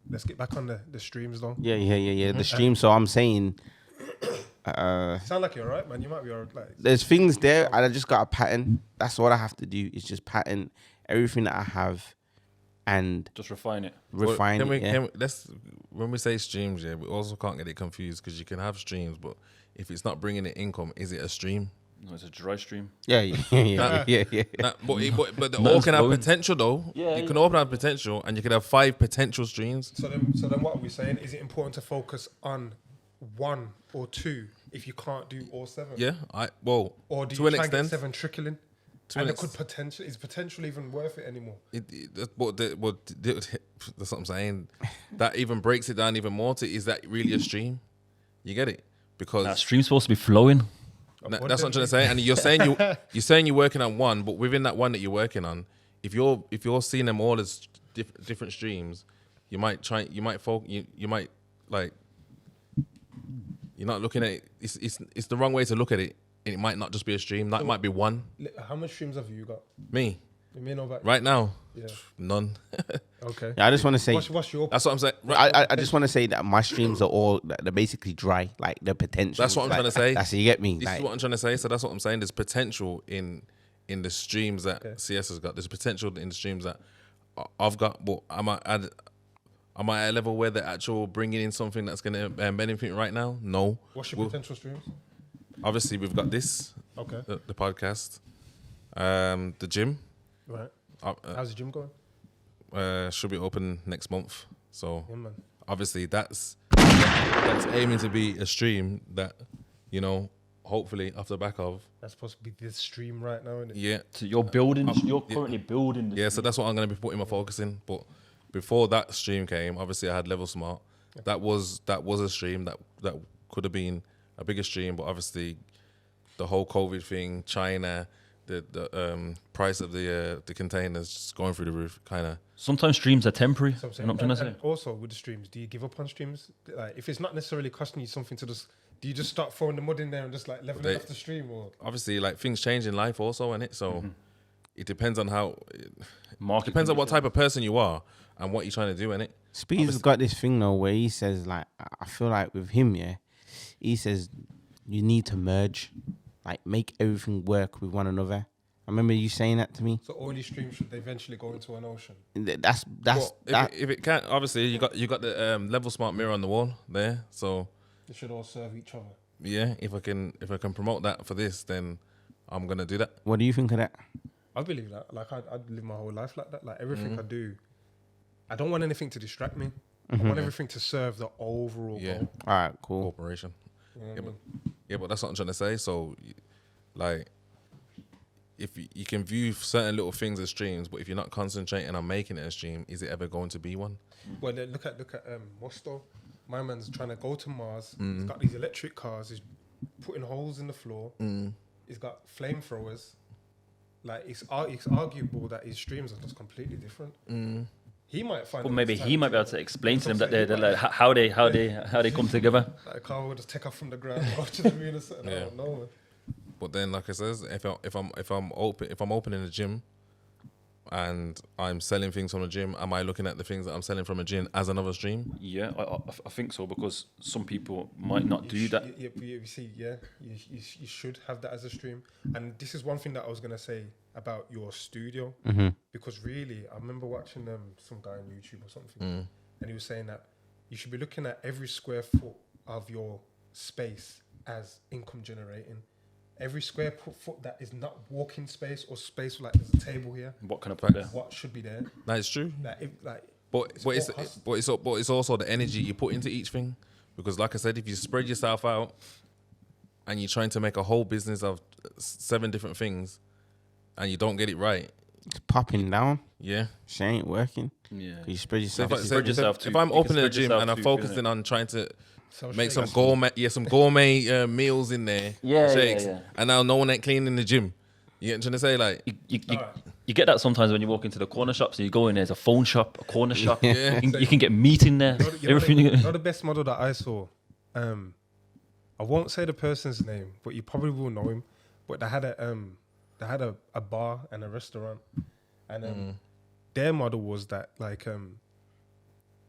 Let's get back on the streams though. Yeah. The stream. So I'm saying, Sound like you're alright, man. You might be alright. Like, there's things there, and I just got a pattern. That's what I have to do. Is just pattern everything that I have, and Just refine it. refine it. Yeah. When we say streams, we also can't get it confused because you can have streams, but if it's not bringing in income, is it a stream? No, it's a dry stream. Yeah. But they all can have potential though. Yeah, you can all have potential, and you can have 5 potential streams. so then what are we saying? Is it important to focus on 1 or 2 if you can't do all 7? Yeah, Or do to you an try and get extent. 7 trickling? To And an it could potential is potential even worth it anymore? that's what I'm saying. That even breaks it down even more. Is that really a stream? You get it? Because That stream's supposed to be flowing. that's what I'm trying to say. And you're saying you're working on one, but within that one that you're working on, if you're seeing them all as different streams, you might like, you're not looking at it. It's the wrong way to look at it. And it might not just be a stream. That might be one. How much streams have you got? Me You may know about right now, Yeah. none. Okay. I just want to say, What's your That's what I'm saying. Right. I just want to say that my streams are all they're basically dry, like the potential. That's what I'm trying to say. That's you get me. This Like, is what I'm trying to say. So that's what I'm saying. There's potential in the streams that CS has got. There's potential in the streams that I've got. But am I at a level where they're actual bringing in something that's going to benefit right now? No. What's your potential streams? Obviously, we've got this, Okay. the podcast, the gym. Right. How's the gym going? Should be open next month. So Yeah, man. obviously that's aiming to be a stream that, you know, hopefully off the back of. That's supposed to be this stream right now, isn't it? Yeah. So you're building. You're currently building. Yeah, so that's what I'm going to be putting my focus in. But before that stream came, obviously I had Level Smart. That was a stream that could have been a bigger stream, but obviously the whole COVID thing, China, the price of the containers just going through the roof, kind of. Sometimes streams are temporary. That's what I'm You saying. know what I'm trying to And say? also with the streams, do you give up on streams? Like, if it's not necessarily costing you something to just, do you just start throwing the mud in there and just like leveling off the stream? Or Obviously, like things change in life also, innit? So it depends on how. Market Depends on what conditions. type of person you are and what you're trying to do, innit? Speed's got this thing though where he says like, I feel like with him, yeah, he says you need to merge, like make everything work with one another. I remember you saying that to me. so all these streams should eventually go into an ocean. That's Well, that. if it can't, obviously you got the Level Smart mirror on the wall there. So They should all serve each other. yeah, if I can promote that for this, then I'm gonna do that. What do you think of that? I believe that. Like I'd live my whole life like that. Like everything I do, I don't want anything to distract me. I want everything to serve the overall Yeah, goal. All right, cool. corporation. You know what I Yeah, mean? Yeah, but that's what I'm trying to say. So, like, if you can view certain little things as streams, but if you're not concentrating on making it a stream, is it ever going to be one? Well, then look at Mosto. My man's trying to go to Mars. He's got these electric cars. He's putting holes in the floor. He's got flamethrowers. Like it's arguable that his streams are just completely different. He might find. But it maybe this he time might be able too. to explain to them That's that what they're I'm saying. like how they come together. Like a car will just take off from the ground, go to the moon or something. I Yeah. don't know. Man. But then, like I says, if I'm opening a gym, and I'm selling things from a gym, am I looking at the things that I'm selling from a gym as another stream? Yeah, I think so, because some people might not do that. You see, you should have that as a stream. And this is one thing that I was gonna say about your studio, because really, I remember watching some guy on YouTube or something, and he was saying that you should be looking at every square foot of your space as income generating. Every square foot that is not walking space or space like there's a table here, What can I put there? what should be there? That is true. Like But it's also the energy you put into each thing, because like I said, if you spread yourself out and you're trying to make a whole business of 7 different things and you don't get it right, It's popping down. yeah. She ain't working. Yeah. You spread So yourself. if, I, spread yourself too- if I'm you can opening a spread gym yourself and I'm too, focusing innit? on trying to so make shakes. some gourmet meals in there, Yeah, shakes, yeah. and now no one ain't cleaning the gym. You get what I'm trying to say? Like, You get that sometimes when you walk into the corner shops. So you go in, there's a phone shop, a corner shop. Yeah. You can get meat in there. Everything. You know the best model that I saw. I won't say the person's name, but you probably will know him. But they had a bar and a restaurant, and their model was that like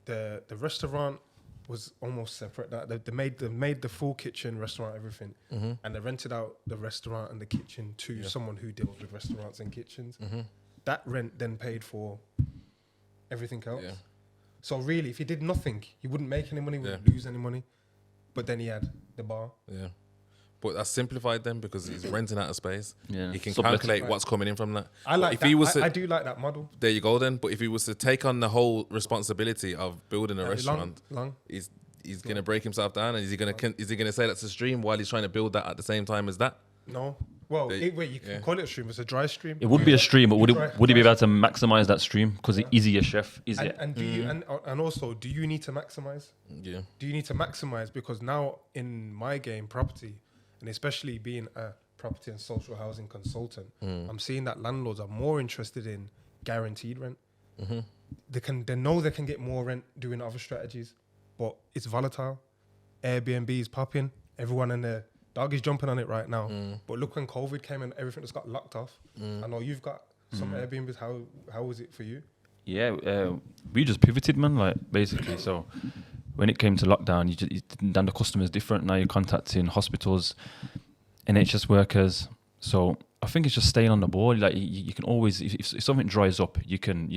the restaurant was almost separate. That they made the full kitchen, restaurant, everything, and they rented out the restaurant and the kitchen to someone who deals with restaurants and kitchens. That rent then paid for everything else. Yeah. So really, if he did nothing, he wouldn't make any money, wouldn't lose any money. But then he had the bar. yeah. But that's simplified then, because he's renting out a space. Yeah. He can Subletting. calculate what's coming in from that. I like if that. he was to, I do like that model. there you go then. But if he was to take on the whole responsibility of building a restaurant, Long. he's gonna break himself down, and is he gonna say that's a stream while he's trying to build that at the same time as that? No. Well, They- wait, you can call it a stream. It's a dry stream. It would be a stream, but would Dry- he be able to maximize that stream? Because is he a chef? Is it? And do you and also do you need to maximize? Yeah. Do you need to maximize? Because now in my game, property, and especially being a property and social housing consultant, I'm seeing that landlords are more interested in guaranteed rent. They know they can get more rent doing other strategies, but it's volatile. Airbnb is popping. Everyone in the dog is jumping on it right now. But look, when COVID came and everything just got locked off. I know you've got some Airbnbs. How was it for you? Yeah, we just pivoted, man. Like basically, so when it came to lockdown, then the customer's different. Now you're contacting hospitals, NHS workers. So I think it's just staying on the ball. Like you can always, if something dries up, you can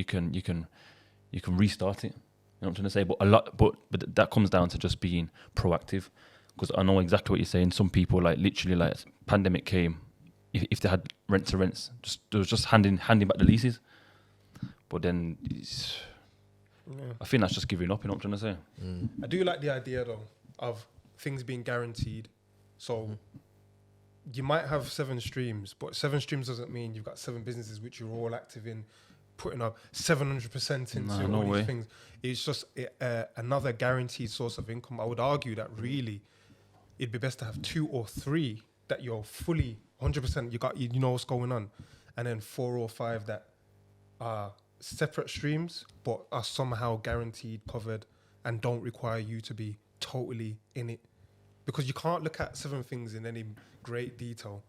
restart it. You know what I'm trying to say? But that comes down to just being proactive. Because I know exactly what you're saying. Some people literally pandemic came, if they had rent to rents, they was just handing back the leases. But then I think that's just giving up. You know what I'm trying to say? I do like the idea though of things being guaranteed. So you might have 7 streams, but 7 streams doesn't mean you've got 7 businesses which you're all active in, putting up 700% into No all way. these things. It's just another guaranteed source of income. I would argue that really it'd be best to have 2 or 3 that you're fully 100%. You know what's going on, and then 4 or 5 that are separate streams but are somehow guaranteed, covered, and don't require you to be totally in it. Because you can't look at 7 things in any great detail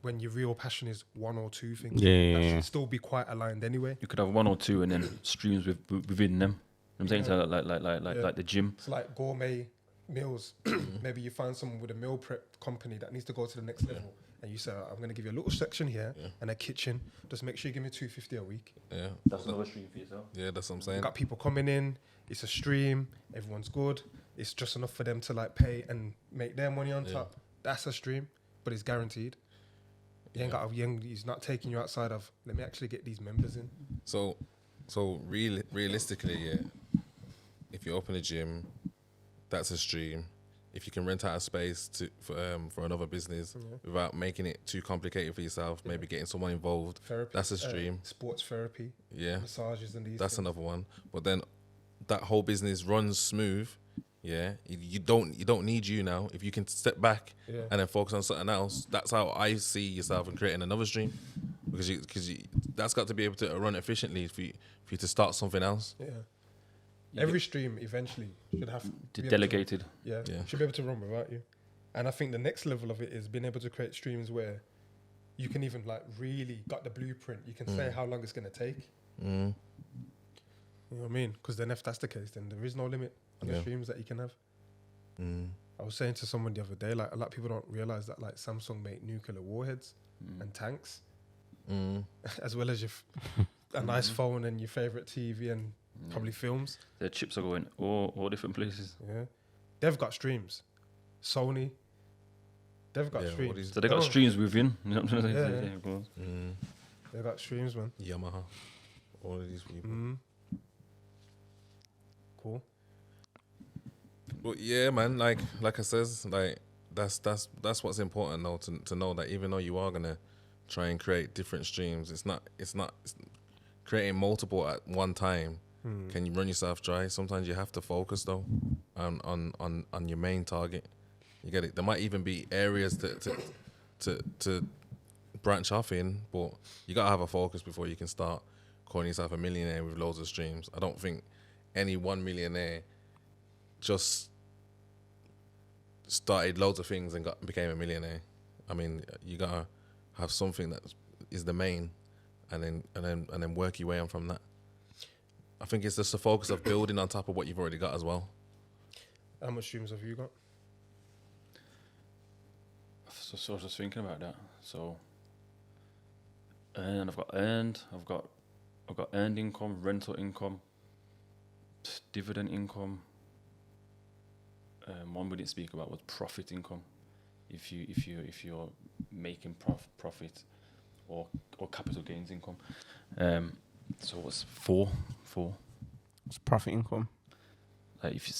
when your real passion is 1 or 2 things. That should still be quite aligned anyway. You could have 1 or 2 and then streams within them. I'm saying so like the gym. It's like gourmet meals. Maybe you find someone with a meal prep company that needs to go to the next level, and you say, I'm going to give you a little section here and a kitchen. Just make sure you give me $250 a week. Yeah, That's another stream for yourself. yeah, that's what I'm saying. You got people coming in. It's a stream. Everyone's good. It's just enough for them to like pay and make their money on top. That's a stream, but it's guaranteed. He's not taking you outside of. Let me actually get these members in. So realistically, if you open a gym, that's a stream. If you can rent out a space for another business without making it too complicated for yourself, maybe getting someone involved, Therapy, that's a stream. Sports therapy, massages, and these. That's things. another one. But then that whole business runs smooth. Yeah, you don't need you now. If you can step back and then focus on something else, that's how I see yourself in creating another stream, because that's got to be able to run efficiently for you to start something else. Yeah. Every stream eventually should have to be Delegated. should be able to run without you. And I think the next level of it is being able to create streams where you can even like really got the blueprint. You can say how long it's going to take. You know what I mean? Because then if that's the case, then there is no limit on the streams that you can have. I was saying to someone the other day, like a lot of people don't realize that like Samsung make nuclear warheads and tanks, as well as a nice phone and your favorite TV and probably films. Their chips are going all different places. Yeah, they've got streams. Sony, they've got streams. So they got streams within. You know what I'm saying? They've got streams, man. Yamaha, all of these people. Cool. But yeah, man, like I says, like that's what's important though, to know that even though you are gonna try and create different streams, it's not creating multiple at one time. Can you run yourself dry? Sometimes you have to focus though on your main target. You get it. There might even be areas to branch off in, but you gotta have a focus before you can start calling yourself a millionaire with loads of streams. I don't think any one millionaire just started loads of things and became a millionaire. I mean, you gotta have something that is the main, and then work your way on from that. I think it's just the focus of building on top of what you've already got as well. How much streams have you got? So I was just thinking about that. So, and I've got earned income, rental income, dividend income. One we didn't speak about was profit income. If you're making profit or capital gains income. So what's four? It's profit income. Like if you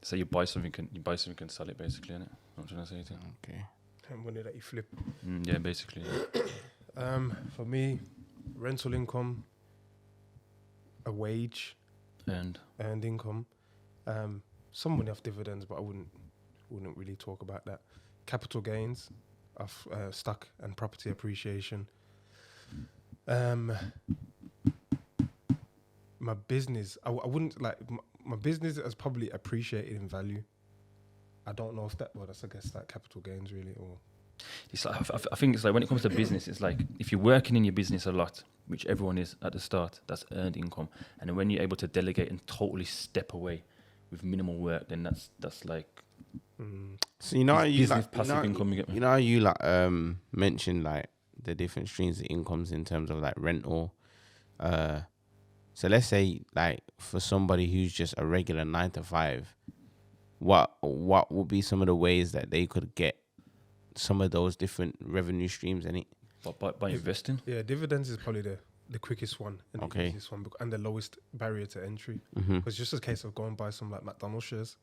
say you buy something and sell it, basically, innit? I'm trying to say to you. Okay. Money that you flip. Yeah, basically. For me, rental income, a wage, And earned income, some money off dividends, but I wouldn't really talk about that. Capital gains of stock and property appreciation. My business, I wouldn't like my business has probably appreciated in value. I don't know if that's I guess like capital gains really, or it's like, I think it's like when it comes to business, it's like if you're working in your business a lot, which everyone is at the start, that's earned income. And then when you're able to delegate and totally step away with minimal work, then that's like So you know how you business like passive income you get. You know how you like mentioned like the different streams of incomes in terms of like rental. So let's say like for somebody who's just a regular 9 to 5, what would be some of the ways that they could get some of those different revenue streams in it? By investing. yeah, dividends is probably the quickest one and Okay. the easiest one and the lowest barrier to entry. Mm-hmm. Because just a case of going buy some like McDonald's shares.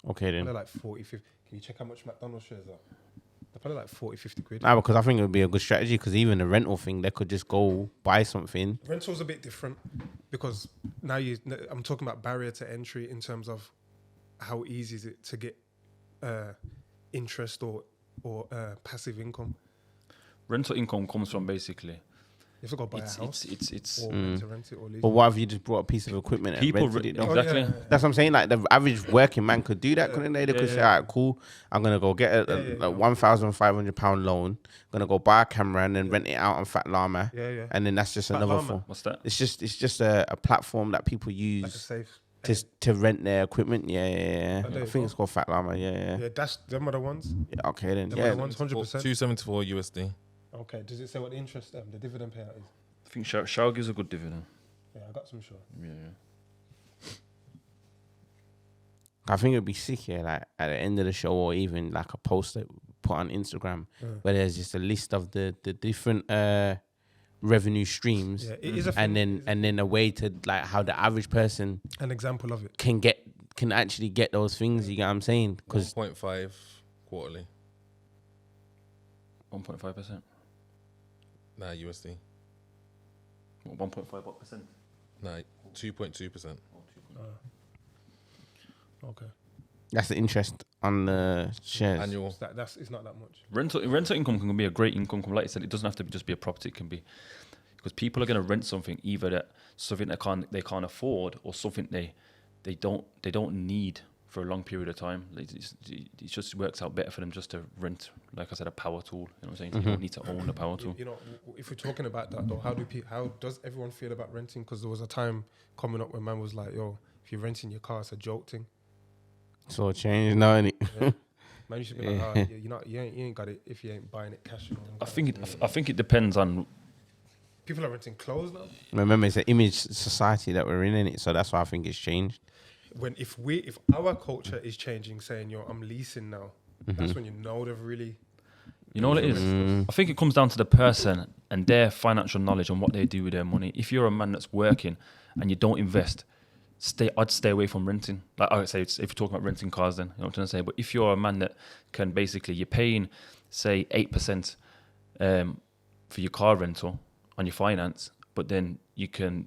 Okay They're then. like 40, 50. Can you check how much McDonald's shares are? They're probably like 40, 50 quid. Nah, because I think it would be a good strategy. Because even the rental thing, they could just go buy something. Rental's a bit different because now I'm talking about barrier to entry in terms of how easy is it to get interest or passive income. Rental income comes from basically You have to go buy a house it's or to rent it or lease But it. what if you just brought a piece of equipment and people rented it? Though? exactly. That's what I'm saying. Like the average working man could do that, couldn't they? They could say, "All right, cool. I'm gonna go get a £1,500 loan. Gonna go buy a camera and then rent it out on Fat Llama. Yeah. And then that's just Fat another Llama? form. What's that? It's just a platform that people Like a use safe. to rent their equipment. Yeah. there I you think go. it's called Fat Llama. Yeah. Yeah, that's them are the ones. Yeah, okay then. Them Yeah. are the ones, 100%. 274 USD. Okay, does it say what the interest, the dividend payout is? I think Shao gives a good dividend. Yeah, I got some sure. Yeah. I think it'd be sick, yeah, like at the end of the show or even like a post that put on Instagram where there's just a list of the different revenue streams Yeah, it is a and thing. then a way to like how the average person An example of it. can actually get those things, you get what I'm saying? Because 1.5 quarterly. 1.5%. Nah, USD. 1.5%. Nah, 2.2%. Okay. that's the interest on the shares. Annual. It's not that much. Rental income can be a great income. Like I said, it doesn't have to just be a property. It can be because people are going to rent something either that something they can't afford or something they don't need for a long period of time. It just works out better for them just to rent, like I said, a power tool. You know what I'm saying? You don't need to own a power tool. You know, if we're talking about that though, how does everyone feel about renting? Because there was a time coming up when man was like, "Yo, if you're renting your car, it's a joke thing." So change now, innit? Yeah. Man, you should be like, you ain't got it if you ain't buying it cash. I think it depends on. People are renting clothes now. Remember, it's an image society that we're in it, so that's why I think it's changed. If our culture is changing, saying, "Yo, I'm leasing now," that's when you know they've really. You know what it is? I think it comes down to the person and their financial knowledge and what they do with their money. If you're a man that's working and you don't invest, I'd stay away from renting. Like I would say, if you're talking about renting cars, then you know what I'm trying to say. But if you're a man that can basically, you're paying, say, 8% for your car rental on your finance, but then you can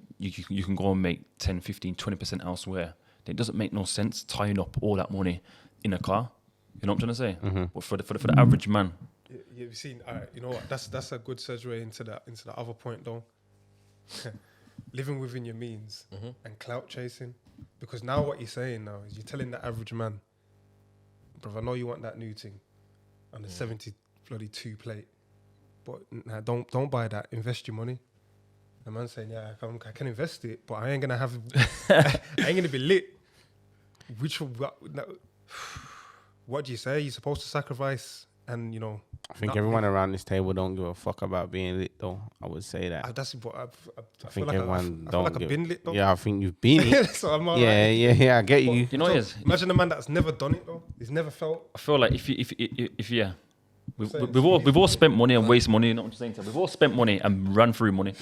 go and make 10, 15, 20% elsewhere. Then it doesn't make no sense tying up all that money in a car. You know what I'm trying to say? But for the average man, You've seen, you know what? That's a good segue into the other point though. Living within your means and clout chasing, because now what you're saying now is you're telling the average man, bruv, I know you want that new thing on the 72 plate, but nah, don't buy that. Invest your money. The man's saying, yeah, I can invest it, but I ain't gonna have, I ain't gonna be lit. What do you say? You're supposed to sacrifice, and you know. I think everyone around this table don't give a fuck about being lit, though. I would say that. That's what I I feel think like everyone I feel don't. like I've been lit though. Yeah, I think you've been it. So I'm all Yeah, right. yeah, I get you. you know what it is? Imagine a man that's never done it though. He's never felt. I feel like we've all spent money and waste money. You know what I'm saying? We've all spent money and run through money.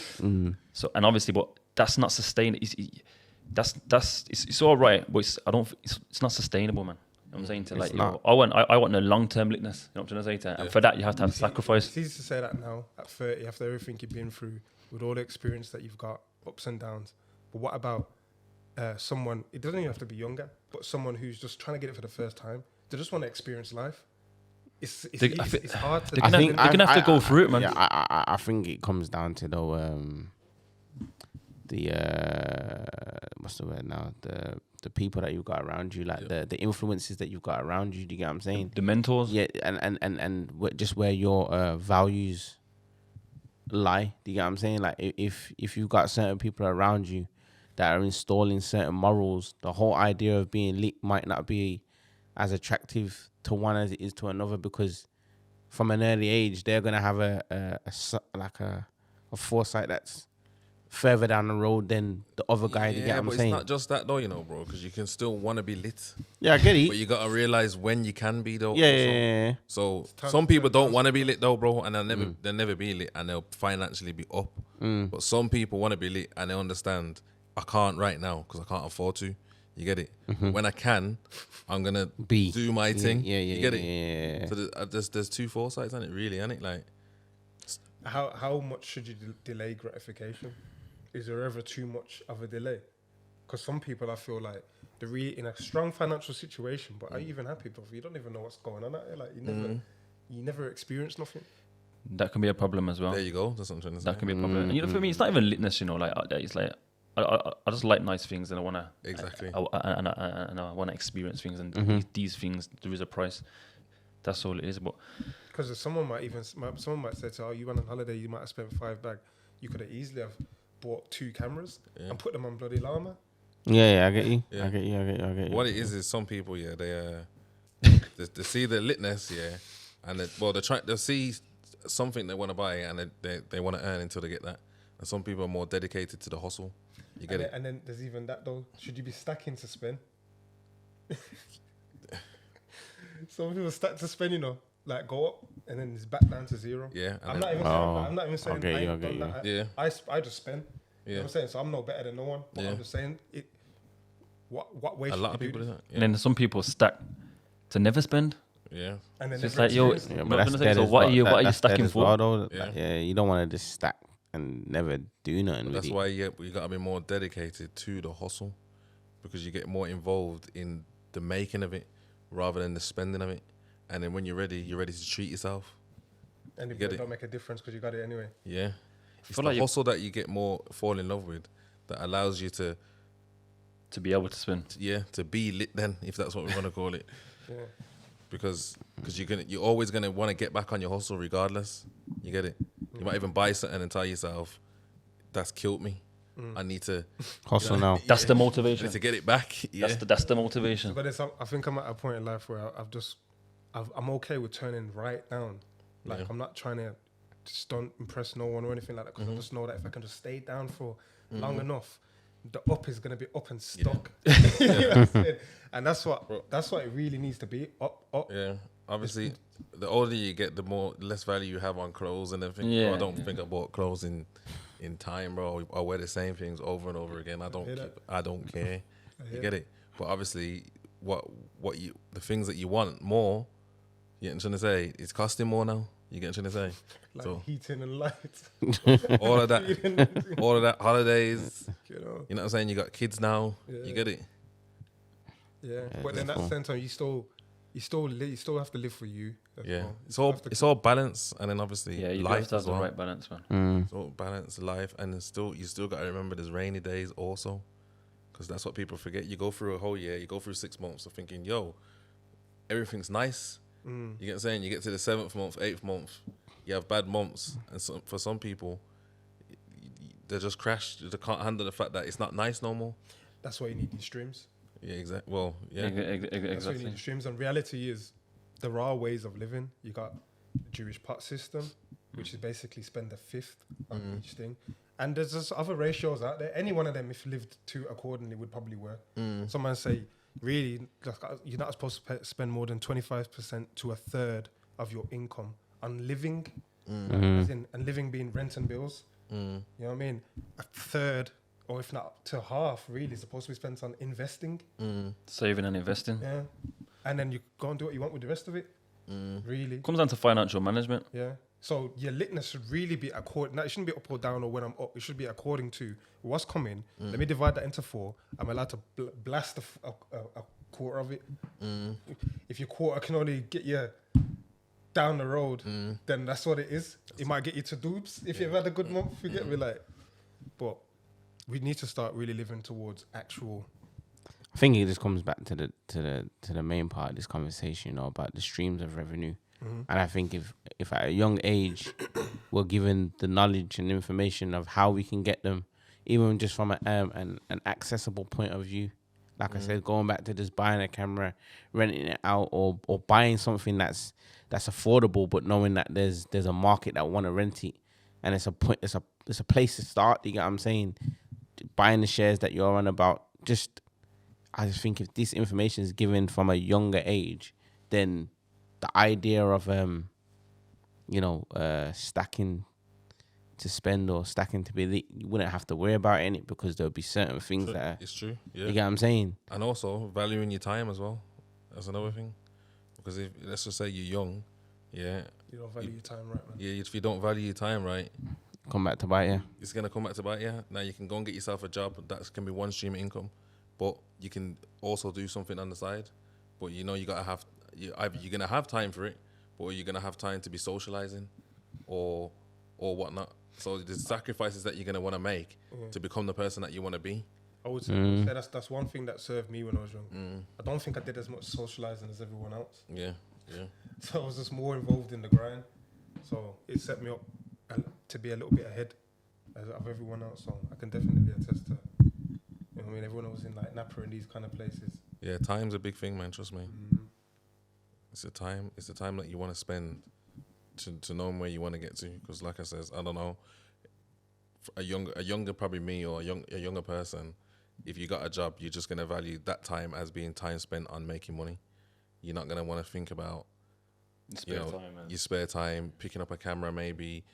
So and obviously, but that's not sustainable. It's all right, but it's not sustainable, man. You know what I'm saying? It's Like, not. I want a long-term litness. You know what I'm trying to say? And for that, you have to have sacrifice. It's easy to say that now at 30, after everything you've been through, with all the experience that you've got, ups and downs. But what about someone? It doesn't even have to be younger, but someone who's just trying to get it for the first time. They just want to experience life. It's hard to. They're gonna have to go through it, man. Yeah, I think it comes down to though what's the word now? The people that you've got around you, like the influences that you've got around you. Do you get what I'm saying? The mentors. Yeah, and just where your values lie. Do you get what I'm saying? Like if you've got certain people around you that are installing certain morals, the whole idea of being lit might not be as attractive to one as it is to another, because from an early age they're gonna have a foresight that's further down the road than the other guy. You get what I'm but saying? it's not just that though, you know, bro, because you can still want to be lit, Yeah, I get it. but you gotta realize when you can be though. Yeah, also. yeah. So time some to people turn don't down want to be lit though, bro, and they'll never be lit, and they'll financially be up. But some people want to be lit, and they understand I can't right now because I can't afford to. You get it? When I can, I'm gonna do my thing. Yeah. You get it? Yeah. So there's two foresights on it, really, isn't it? Like, How much should you delay gratification? Is there ever too much of a delay? Because some people, I feel like they're really in a strong financial situation, but are you even happy, bro? You don't even know what's going on out there. Like you never experience nothing. That can be a problem as well. there you go. That's what I'm trying to say. That can be a problem. And, you know, for me, it's not even litness. You know, like it's like I just like nice things, and I wanna Exactly. and I wanna experience things, and these things there is a price. That's all it is. But Because someone might say to, "Oh, you went on holiday, you might have spent $5. You could have easily have bought 2 cameras and put them on bloody llama." Yeah, I get you. Yeah. I get you. What it is some people, yeah, they see the litness, yeah, and they see something they want to buy, and they want to earn until they get that. And some people are more dedicated to the hustle. You get it? And then there's even that though. Should you be stacking to spend? Some people stack to spend, you know, like go up and then it's back down to zero. Yeah. I'm not even saying that. I'm not even saying Okay, I ain't I get done that. you. I just spend. You know what I'm saying? So I'm no better than no one. But I'm just saying it. What way A should lot of you people do do this? that. and then some people stack to never spend. Yeah. And then So it's never like, yo, experience it. Yeah, I'm but not that's gonna say, dead so as what well. are you That's stacking dead as for? well, though. Yeah. Yeah, you don't want to just stack and never do nothing But with that's it. why you got to be more dedicated to the hustle, because you get more involved in the making of it rather than the spending of it. And then when you're ready to treat yourself. And You it get it? don't make a difference because you got it anyway. Yeah. It's feel the like hustle that you get more fall in love with that allows you to To be able to spend. to be lit then, if that's what we want to call it. Yeah. Because you're always gonna want to get back on your hustle regardless. You get it? You might even buy something and tell yourself, "That's killed me. I need to Hustle now. That's the I motivation. need to get it back." Yeah. That's the motivation. But I think I'm at a point in life where I'm okay with turning right down. Like Yeah. I'm not trying to just don't impress no one or anything like that. Because I just know that if I can just stay down for long enough, the up is gonna be up and stuck. You know what I'm saying? And that's what it really needs to be. Up. Yeah. Obviously, the older you get, the less value you have on clothes and everything. Yeah. Bro, I don't think I bought clothes in time, bro. I wear the same things over and over again. I don't care. You get it? But obviously, the things that you want more, you get what I'm trying to say, it's costing more now. You get what I'm trying to say? Like So heating and lights. all of that holidays, You know. you know what I'm saying? You got kids now. Yeah. You get it? Yeah. Yeah, But then that's at the same time, you still have to live for you. as Yeah. well. It's all balance, and then obviously Yeah, you life have to have as the well. right balance, man. It's all balance, life, and then you still got to remember there's rainy days also, because that's what people forget. You go through a whole year, you go through 6 months of thinking, yo, everything's nice. You get what I'm saying? You get to the 7th month, 8th month, you have bad months, and for some people, they just crash. They can't handle the fact that it's not nice no more. That's why you need these streams. Yeah, exactly. Well, yeah, That's why you Exactly. need the streams. And reality is, there are ways of living. You got the Jewish pot system, which is basically spend a fifth on each thing. And there's just other ratios out there. Any one of them, if lived to accordingly, would probably work. Someone say, really, like, you're not supposed to spend more than 25% to a third of your income on living, as in, and living being rent and bills. You know what I mean? A third, or if not to half, really, is supposed to be spent on investing. Saving and investing. Yeah. And then you go and do what you want with the rest of it. Really. Comes down to financial management. Yeah. So your litness should really be according. It shouldn't be up or down or when I'm up. It should be according to what's coming. Let me divide that into 4. I'm allowed to blast a quarter of it. If your quarter can only get you down the road, then that's what it is. It might get you to dupes if you've had a good month. You get me, like. But we need to start really living towards actual. I think it just comes back to the main part of this conversation, you know, about the streams of revenue. And I think if at a young age we're given the knowledge and information of how we can get them, even just from an accessible point of view, like I said, going back to just buying a camera, renting it out, or buying something that's affordable, but knowing that there's a market that want to rent it, and it's a place to start. You get what I'm saying? Buying the shares that you're on about. I just think if this information is given from a younger age, then the idea of stacking to spend or stacking to be lit, you wouldn't have to worry about it, innit? Because there'll be certain things that are, It's true. Yeah. you get what I'm saying? And also valuing your time as well. That's another thing. Because if let's just say you're young, yeah. You don't value your time right, man. Yeah, if you don't value your time right, Come back to bite you. it's gonna come back to bite you. Now you can go and get yourself a job. That can be one stream of income, but you can also do something on the side. But you know you gotta have either you're gonna have time for it, but you're gonna have time to be socializing, or whatnot. So the sacrifices that you're gonna want to make to become the person that you want to be. I would say, that's one thing that served me when I was young. I don't think I did as much socializing as everyone else. Yeah. So I was just more involved in the grind. So it set me up to be a little bit ahead of everyone else. So I can definitely attest to, you know what I mean, everyone was in like Napa and these kind of places. Yeah, time's a big thing, man. Trust me. It's the time that you want to spend to know where you want to get to. Because, like I says, I don't know, a younger probably me or a younger person, if you got a job, you're just gonna value that time as being time spent on making money. You're not gonna want to think about your spare time, picking up a camera, maybe.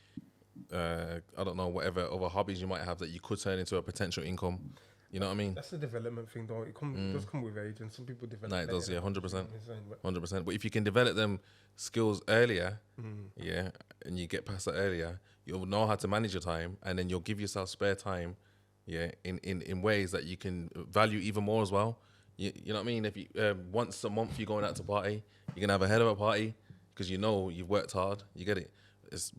I don't know, whatever other hobbies you might have that you could turn into a potential income. You know what I mean? That's the development thing, though. It does come with age, and some people develop. No, it does, yeah, 100%. But 100%. But if you can develop them skills earlier, and you get past that earlier, you'll know how to manage your time, and then you'll give yourself spare time, in ways that you can value even more as well. You know what I mean? If you once a month you're going out to party, you're gonna have a hell of a party because you know you've worked hard. You get it.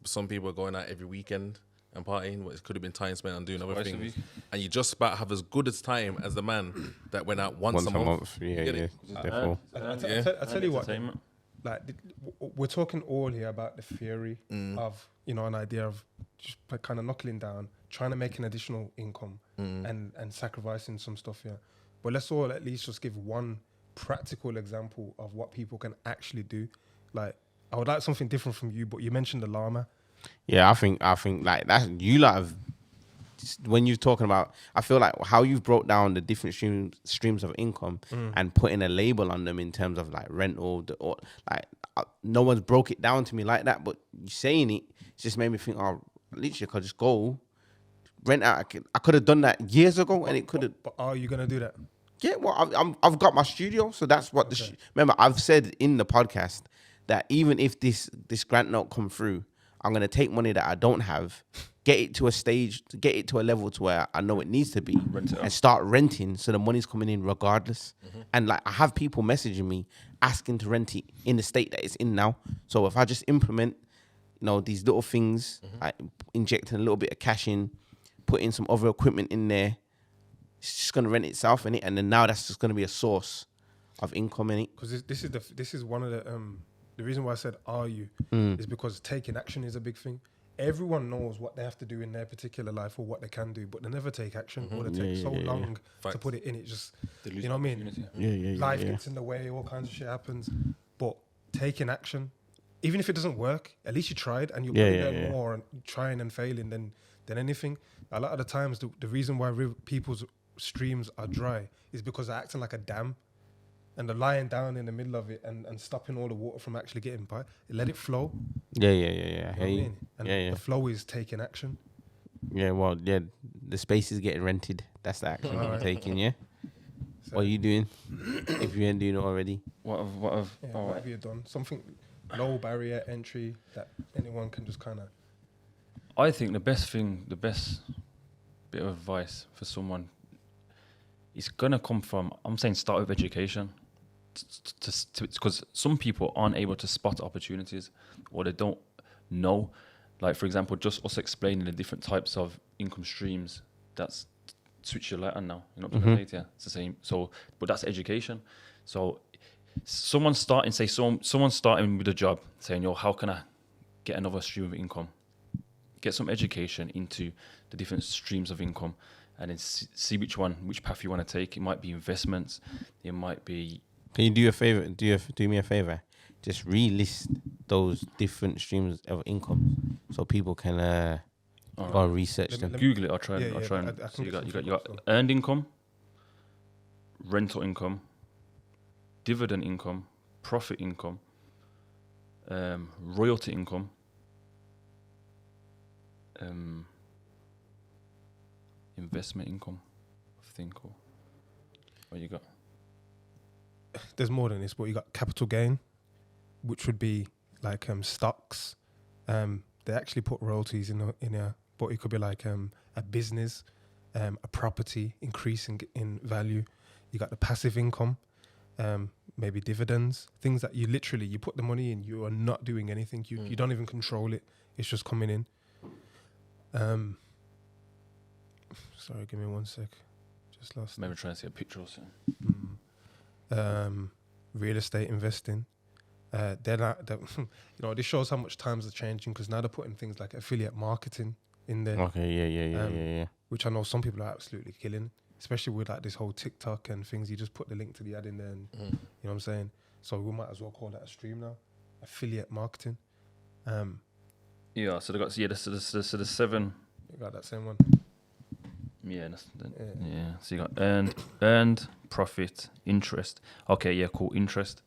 Some people are going out every weekend and partying, but it could have been time spent on doing other things, and you just about have as good as time as the man that went out once a month. Yeah, yeah. I tell you what, like we're talking all here about the theory of an idea of just kind of knuckling down, trying to make an additional income and sacrificing some stuff here. But let's all at least just give one practical example of what people can actually do. Like, I would like something different from you, but you mentioned the llama. Yeah, I think like that's you lot have, when you're talking about, I feel like how you've broke down the different streams of income and putting a label on them in terms of like rental, no one's broke it down to me like that. But you saying it just made me think, oh, literally, I could just go rent out. I could have done that years ago, and it could have. But are you gonna do that? Yeah, well, I've got my studio, so that's what remember I've said in the podcast that even if this grant not come through, I'm gonna take money that I don't have, get it to a level to where I know it needs to be, and start renting, so the money's coming in regardless. And like I have people messaging me asking to rent it in the state that it's in now. So if I just implement, these little things, like injecting a little bit of cash in, putting some other equipment in there, it's just gonna rent itself in it, and then now that's just gonna be a source of income in it. Because this is one of the reason why I said are you is because taking action is a big thing. Everyone knows what they have to do in their particular life or what they can do, but they never take action, or they take so long to put it in. It just, you know what I mean? Life gets in the way, all kinds of shit happens. But taking action, even if it doesn't work, at least you tried, and you'll learn more and trying and failing than anything. A lot of the times, the reason why people's streams are dry is because they're acting like a dam, and they're lying down in the middle of it and stopping all the water from actually getting by. Let it flow. Yeah. You know what I mean? And the flow is taking action. Yeah, well, the space is getting rented. That's the action I'm taking, yeah? So what are you doing if you ain't doing it already? What have you done? Something low barrier entry that anyone can just kind of... I think the best bit of advice for someone is going to come from, I'm saying start with education. Because some people aren't able to spot opportunities, or they don't know. Like, for example, just us explaining the different types of income streams, that's switch your light on now. You know what I'm saying? Yeah, it's the same. So, but that's education. So someone starting with a job saying, how can I get another stream of income? Get some education into the different streams of income, and then see which path you want to take. It might be investments. It might be... Can you do a favor? Do me a favor? Just relist those different streams of income so people can All Or right. research Let them. me- Google it. I'll try. Yeah, and I'll yeah, try. I And, can so you get got you some got you got figures, earned income, rental income, dividend income, profit income, royalty income, investment income. I think. Or what you got? There's more than this, but you got capital gain, which would be like stocks. They actually put royalties in here, but it could be like a business, a property increasing in value. You got the passive income, maybe dividends, things that you put the money in, you are not doing anything. You don't even control it. It's just coming in. Sorry, give me 1 sec. Just lost. Maybe try and see a picture or something. Real estate investing. They're not, this shows how much times are changing, because now they're putting things like affiliate marketing in there, Okay, yeah. which I know some people are absolutely killing, especially with like this whole TikTok and things. You just put the link to the ad in there, and you know what I'm saying. So we might as well call that a stream now, affiliate marketing. Yeah. So they got so the 7. You got that same one. Yeah. So you got earned profit, interest. Okay. Yeah. Cool. Interest.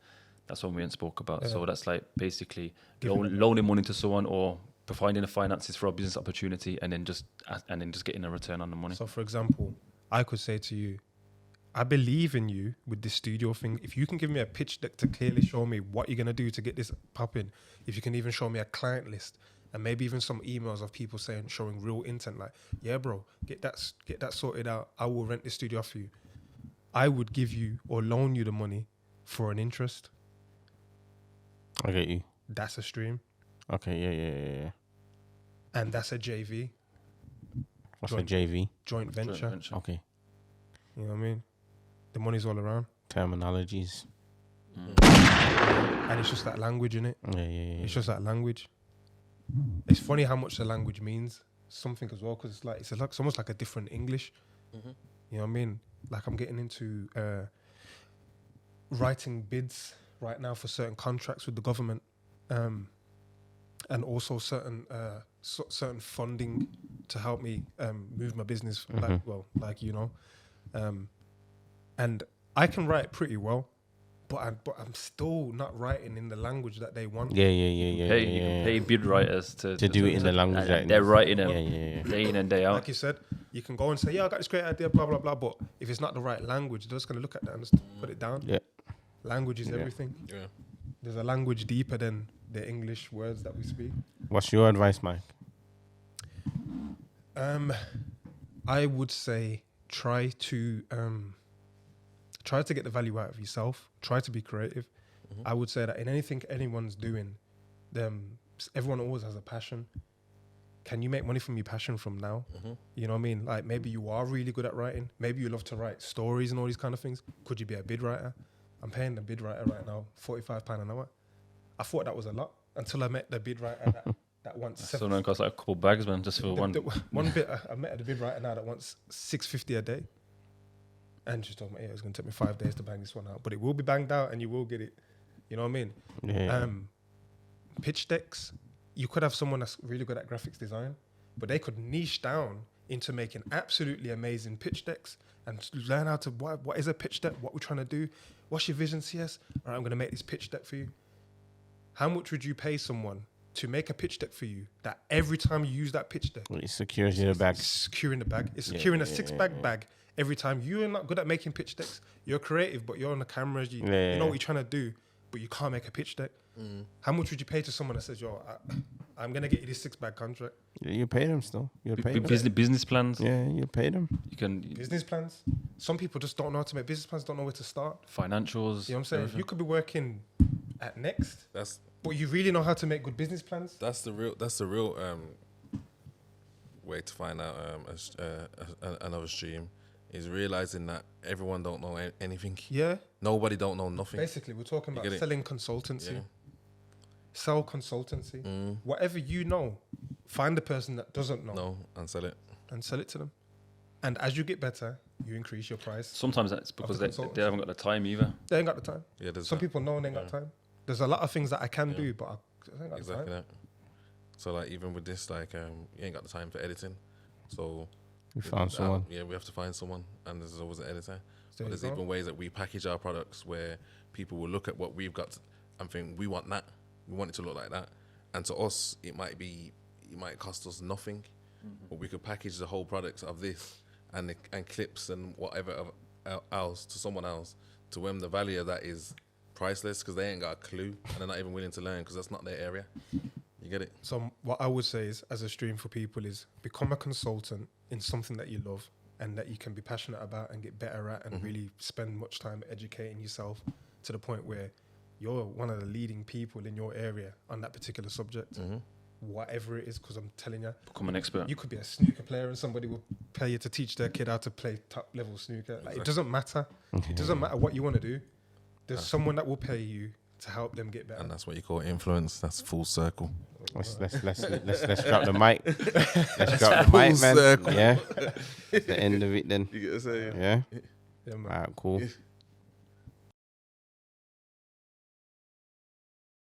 That's what we ain't spoke about. So that's like basically loaning money to someone or providing the finances for a business opportunity, and then just getting a return on the money. So, for example, I could say to you, I believe in you with this studio thing. If you can give me a pitch deck to clearly show me what you're gonna do to get this popping, if you can even show me a client list and maybe even some emails of people showing real intent, like, yeah, bro, get that sorted out. I will rent this studio for you. I would give you or loan you the money for an interest. I get you. That's a stream, Okay, yeah. and that's a JV, What's a JV? joint venture. Okay. You know what I mean? The money's all around, Terminologies. and it's just that language in it. Yeah. It's just that language. It's funny how much the language means something as well, because it's almost like a different English. You know what I mean? Like I'm getting into writing bids right now for certain contracts with the government, and also certain funding to help me move my business. And I can write pretty well, but I'm still not writing in the language that they want. Yeah. You can pay bid writers to do it in the language that they're writing them Yeah. day in and day out. Like you said, you can go and say, yeah, I got this great idea, blah, blah, blah. But if it's not the right language, they're just going to look at that and just put it down. Yeah. Language is everything. Yeah. There's a language deeper than the English words that we speak. What's your advice, Mike? I would say try to get the value out of yourself. Try to be creative. I would say that in anything anyone's doing, everyone always has a passion. Can you make money from your passion from now? You know what I mean? Like maybe you are really good at writing. Maybe you love to write stories and all these kind of things. Could you be a bid writer? I'm paying the bid writer right now £45 an hour. I thought that was a lot until I met the bid writer that wants So now it costs like a couple bags, man, just for one. One bit. I met the bid writer now that wants $650 a day, and she told me, yeah, it's going to take me 5 days to bang this one out, but it will be banged out and you will get it. You know what I mean? Yeah. Pitch decks. You could have someone that's really good at graphics design, but they could niche down into making absolutely amazing pitch decks and learn how to what is a pitch deck, what we're trying to do, what's your vision, CS? All right, I'm going to make this pitch deck for you. How much would you pay someone to make a pitch deck for you that every time you use that pitch deck, It secures in the bag. it's securing the bag. It's securing a six-bag every time. You're not good at making pitch decks. You're creative, but you're on the cameras. You know what you're trying to do, but you can't make a pitch deck. How much would you pay to someone that says, yo, I'm going to get you this 6-bag contract? You pay them still. You pay them. Business plans. Yeah, you pay them. You can Business plans. Some people just don't know how to make business plans, don't know where to start. financials. You know what I'm saying? everything. You could be working at Next, That's but you really know how to make good business plans. the real way to find out another stream is realizing that everyone don't know anything. Yeah. Nobody don't know nothing. Basically, we're talking about get it? selling consultancy. Yeah. Sell consultancy. Whatever you know, find the person that doesn't know No, and sell it. and sell it to them. And as you get better, you increase your price. Sometimes that's because the they haven't got the time either. They ain't got the time. Yeah, there's Some that. people know and they ain't got time. There's a lot of things that I can do, but I ain't got the Exactly time. that. So like even with this, like you ain't got the time for editing, so We found someone. Yeah, we have to find someone, and there's always an editor. There But there's you go. even ways that we package our products where people will look at what we've got and think we want that, we want it to look like that, and to us it might cost us nothing, but we could package the whole product of this and clips and whatever else to someone else, to them the value of that is priceless because they ain't got a clue and they're not even willing to learn because that's not their area. You get it? So what I would say is, as a stream for people, is become a consultant in something that you love and that you can be passionate about and get better at, and really spend much time educating yourself to the point where you're one of the leading people in your area on that particular subject, whatever it is. Because I'm telling you, Become an expert. you could be a snooker player and somebody will pay you to teach their kid how to play top level snooker. Like, it doesn't matter. It doesn't matter what you want to do. There's someone that will pay you to help them get better. And that's what you call influence. That's full circle. Let's drop the mic. Let's drop the mic, man. circle. Yeah. That's the end of it then. You get what I'm saying? Yeah. Yeah, man. Alright, cool.